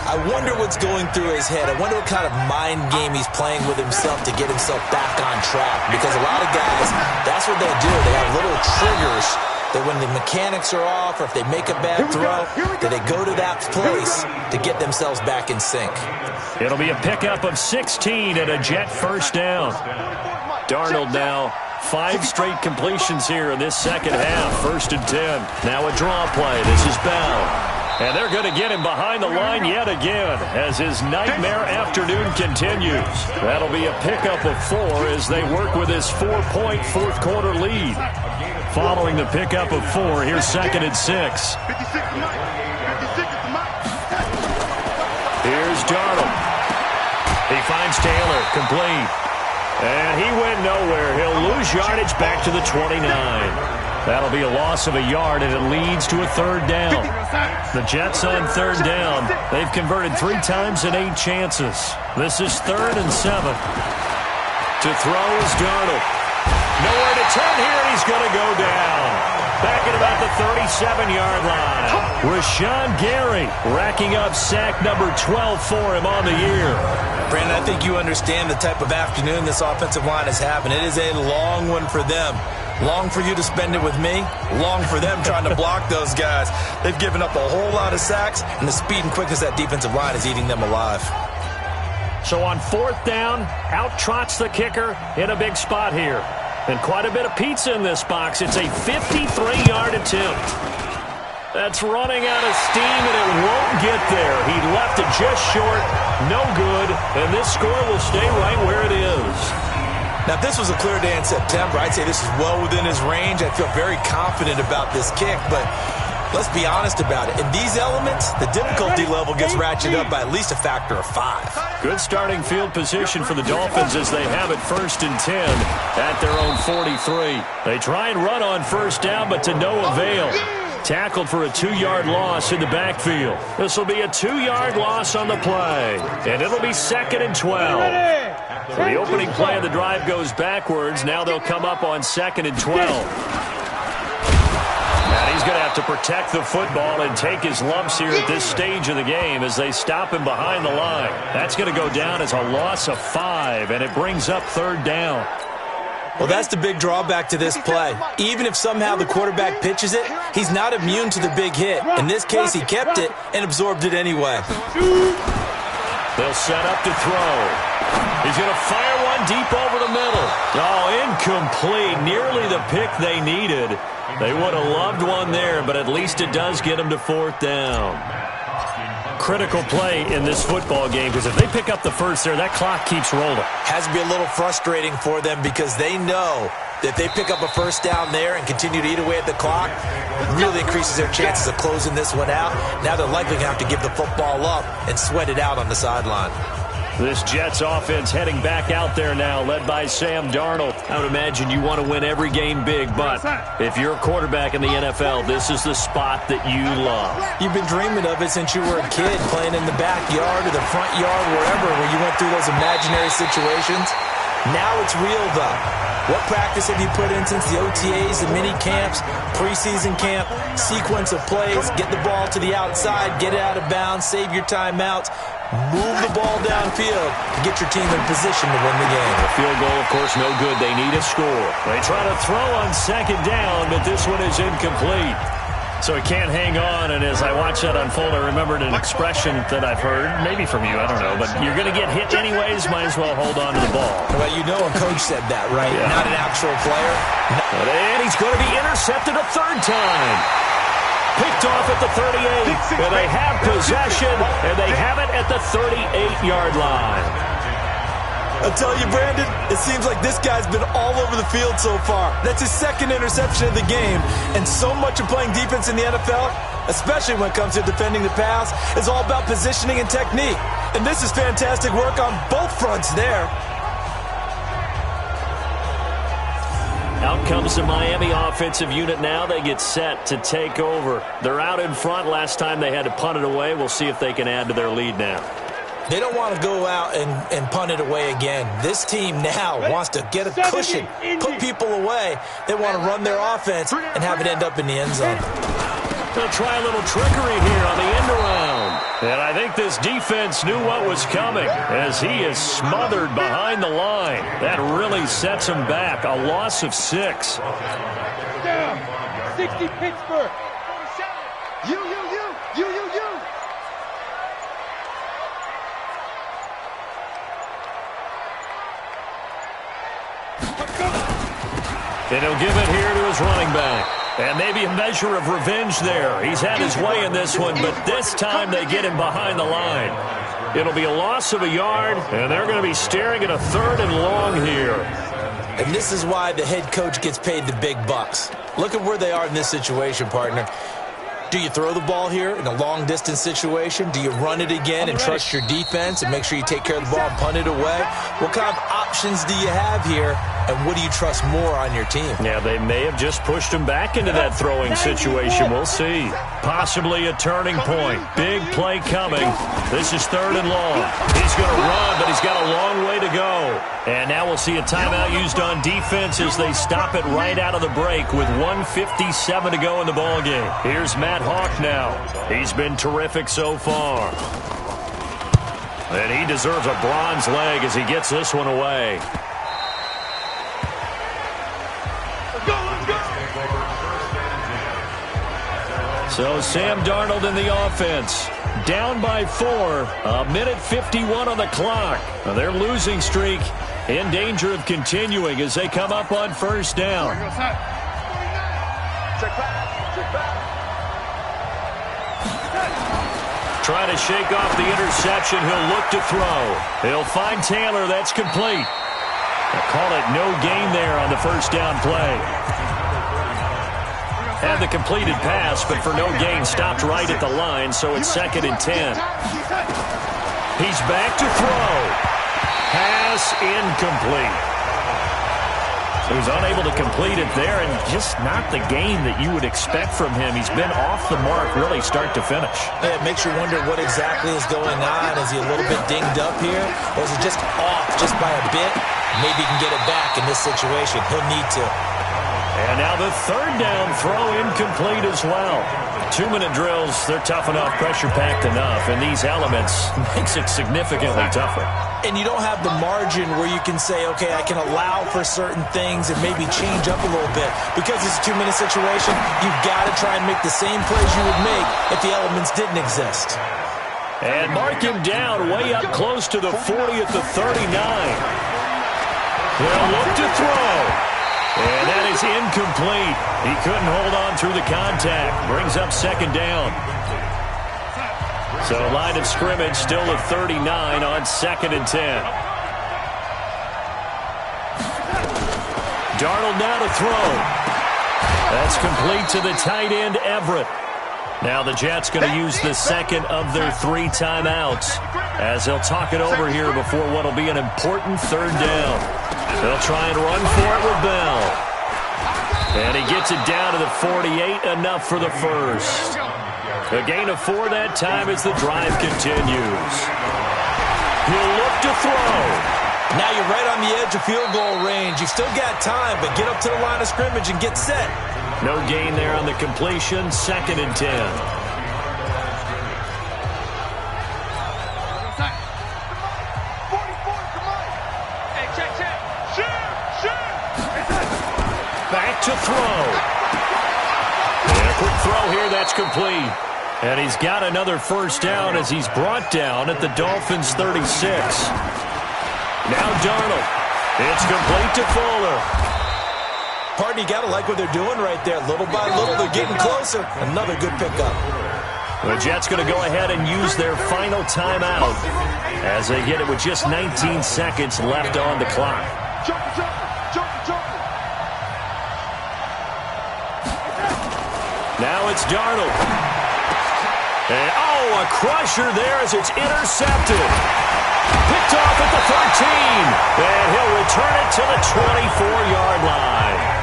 I wonder what's going through his head. I wonder what kind of mind game he's playing with himself to get himself back on track. Because a lot of guys, that's what they do. They have little triggers that when the mechanics are off or if they make a bad throw, that they go to that place to get themselves back in sync. It'll be a pickup of 16 at a Jet first down. Darnold now. 5 straight completions here in this second half. 1st and 10. Now a draw play. This is Bell. And they're going to get him behind the line yet again as his nightmare afternoon continues. That'll be a pickup of 4 as they work with his 4-point fourth quarter lead. Following the pickup of 4, here's 2nd and 6. Here's Darnold. He finds Taylor, complete. And he went nowhere. He'll lose yardage back to the 29. That'll be a loss of a yard, and it leads to a 3rd down. The Jets on 3rd down. They've converted 3 times in 8 chances. This is 3rd and 7. To throw is Darnold. Nowhere to turn here, and he's going to go down. Back at about the 37-yard line. Rashawn Gary racking up sack number 12 for him on the year. Brandon, I think you understand the type of afternoon this offensive line is having. It is a long one for them. Long for you to spend it with me. Long for them trying to block those guys. They've given up a whole lot of sacks, and the speed and quickness of that defensive line is eating them alive. So on 4th down, out trots the kicker in a big spot here. And quite a bit of pizza in this box. It's a 53-yard attempt. That's running out of steam, and it won't get there. He left it just short, no good, and this score will stay right where it is. Now, if this was a clear day in September, I'd say this is well within his range. I feel very confident about this kick, but let's be honest about it. In these elements, the difficulty level gets ratcheted up by at least a factor of 5. Good starting field position for the Dolphins as they have it 1st and 10 at their own 43. They try and run on first down, but to no avail. Tackled for a 2-yard loss in the backfield. This will be a 2-yard loss on the play, and it'll be 2nd and 12. So the opening play of the drive goes backwards. Now they'll come up on 2nd and 12. And he's going to have to protect the football and take his lumps here at this stage of the game as they stop him behind the line. That's going to go down as a loss of 5, and it brings up 3rd down. Well, that's the big drawback to this play. Even if somehow the quarterback pitches it, he's not immune to the big hit. In this case, he kept it and absorbed it anyway. They'll set up to throw. He's going to fire one deep over the middle. Oh, incomplete. Nearly the pick they needed. They would have loved one there, but at least it does get them to 4th down. Critical play in this football game because if they pick up the first there, that clock keeps rolling. Has to be a little frustrating for them because they know that if they pick up a first down there and continue to eat away at the clock, it really increases their chances of closing this one out. Now they're likely going to have to give the football up and sweat it out on the sideline. This Jets offense heading back out there now, led by Sam Darnold. I would imagine you want to win every game big, but if you're a quarterback in the NFL, this is the spot that you love. You've been dreaming of it since you were a kid, playing in the backyard or the front yard, wherever, where you went through those imaginary situations. Now it's real, though. What practice have you put in since the OTAs, the mini camps, preseason camp, sequence of plays, get the ball to the outside, get it out of bounds, save your timeouts, move the ball downfield to get your team in position to win the game. The field goal, of course, no good. They need a score. They try to throw on 2nd down, but this one is incomplete. So he can't hang on, and as I watch that unfold, I remembered an expression that I've heard, maybe from you, I don't know, but you're going to get hit anyways, might as well hold on to the ball. Well, you know a coach said that, right? Yeah. Not an actual player. And he's going to be intercepted a 3rd time. Picked off at the 38, and they have possession, and they have it at the 38-yard line. I'll tell you, Brandon, it seems like this guy's been all over the field so far. That's his 2nd interception of the game, and so much of playing defense in the NFL, especially when it comes to defending the pass, is all about positioning and technique. And this is fantastic work on both fronts there. Out comes the Miami offensive unit now. They get set to take over. They're out in front. Last time they had to punt it away. We'll see if they can add to their lead now. They don't want to go out and punt it away again. This team now wants to get a cushion, put people away. They want to run their offense and have it end up in the end zone. They'll try a little trickery here on the end around. And I think this defense knew what was coming as he is smothered behind the line. That really sets him back. A loss of 6. Down. 60 Pittsburgh. You. And he'll give it here to his running back. And maybe a measure of revenge there. He's had his way in this one, but this time they get him behind the line. It'll be a loss of a yard, and they're going to be staring at a 3rd and long here. And this is why the head coach gets paid the big bucks. Look at where they are in this situation, partner. Do you throw the ball here in a long-distance situation? Do you run it again and trust your defense and make sure you take care of the ball and punt it away? What kind of options do you have here, and what do you trust more on your team? Yeah, they may have just pushed him back into that throwing situation. We'll see. Possibly a turning point. Big play coming. This is 3rd and long. He's going to run, but he's got a long way to go. And now we'll see a timeout used on defense as they stop it right out of the break with 1:57 to go in the ballgame. Here's Matt Hawk now. He's been terrific so far. And he deserves a bronze leg as he gets this one away. So Sam Darnold in the offense. Down by 4. A minute 51 on the clock. Their losing streak in danger of continuing as they come up on 1st down. Trying to shake off the interception. He'll look to throw. He'll find Taylor. That's complete. Call it no gain there on the first down play. Had the completed pass, but for no gain, stopped right at the line, so it's 2nd and 10. He's back to throw. Pass incomplete. He was unable to complete it there, and just not the game that you would expect from him. He's been off the mark really start to finish. Yeah, it makes you wonder what exactly is going on. Is he a little bit dinged up here, or is it just off just by a bit? Maybe he can get it back in this situation. He'll need to. And now the 3rd down throw incomplete as well. 2-minute drills, they're tough enough, pressure-packed enough, and these elements makes it significantly tougher. And you don't have the margin where you can say, okay, I can allow for certain things and maybe change up a little bit. Because it's a 2-minute situation, you've got to try and make the same plays you would make if the elements didn't exist. And mark him down way up close to the 40 at the 39. He'll look to throw. And that is incomplete. He couldn't hold on through the contact. Brings up 2nd down. So line of scrimmage still at 39 on 2nd and 10. Darnold now to throw. That's complete to the tight end, Everett. Now the Jets going to use the 2nd of their 3 timeouts as they'll talk it over here before what will be an important 3rd down. They'll try and run for it with Bell. And he gets it down to the 48, enough for the first. A gain of 4 that time as the drive continues. He'll look to throw. Now you're right on the edge of field goal range. You've still got time, but get up to the line of scrimmage and get set. No gain there on the completion, 2nd and 10. Back to throw. And a quick throw here, that's complete. And he's got another first down as he's brought down at the Dolphins' 36. Now Darnold. It's complete to Fuller. Pardon, you got to like what they're doing right there. Little by little, they're getting closer. Another good pickup. The Jets going to go ahead and use their final timeout as they get it with just 19 seconds left on the clock. Now it's Darnold. And, oh, a crusher there as it's intercepted. Picked off at the 13. And he'll return it to the 24-yard line.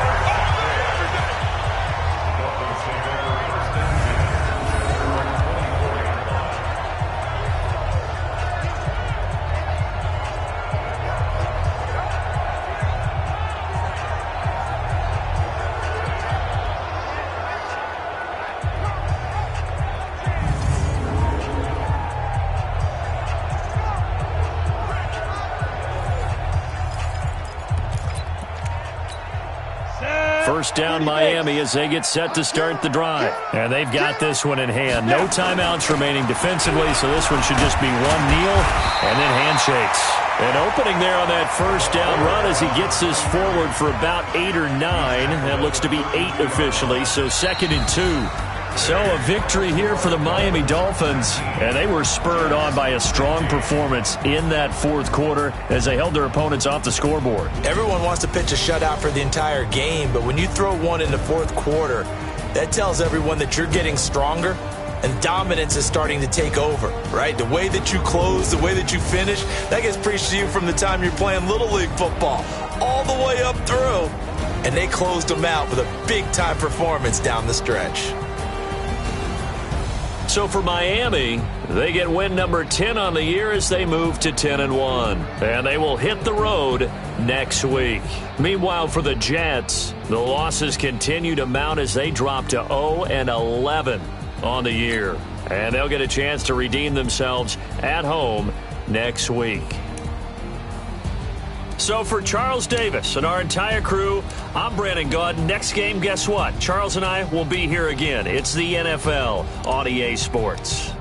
First down Miami as they get set to start the drive. And they've got this one in hand. No timeouts remaining defensively, so this one should just be one kneel and then handshakes. An opening there on that first down run as he gets this forward for about 8 or 9. That looks to be 8 officially, so 2nd and 2. So a victory here for the Miami Dolphins, and they were spurred on by a strong performance in that 4th quarter as they held their opponents off the scoreboard. Everyone wants to pitch a shutout for the entire game, but when you throw one in the 4th quarter, that tells everyone that you're getting stronger and dominance is starting to take over, right? The way that you close, the way that you finish, that gets preached to you from the time you're playing Little League football all the way up through, and they closed them out with a big-time performance down the stretch. So for Miami, they get win number 10 on the year as they move to 10-1. And they will hit the road next week. Meanwhile, for the Jets, the losses continue to mount as they drop to 0-11 on the year. And they'll get a chance to redeem themselves at home next week. So for Charles Davis and our entire crew, I'm Brandon Gaud. Next game, guess what? Charles and I will be here again. It's the NFL on EA Sports.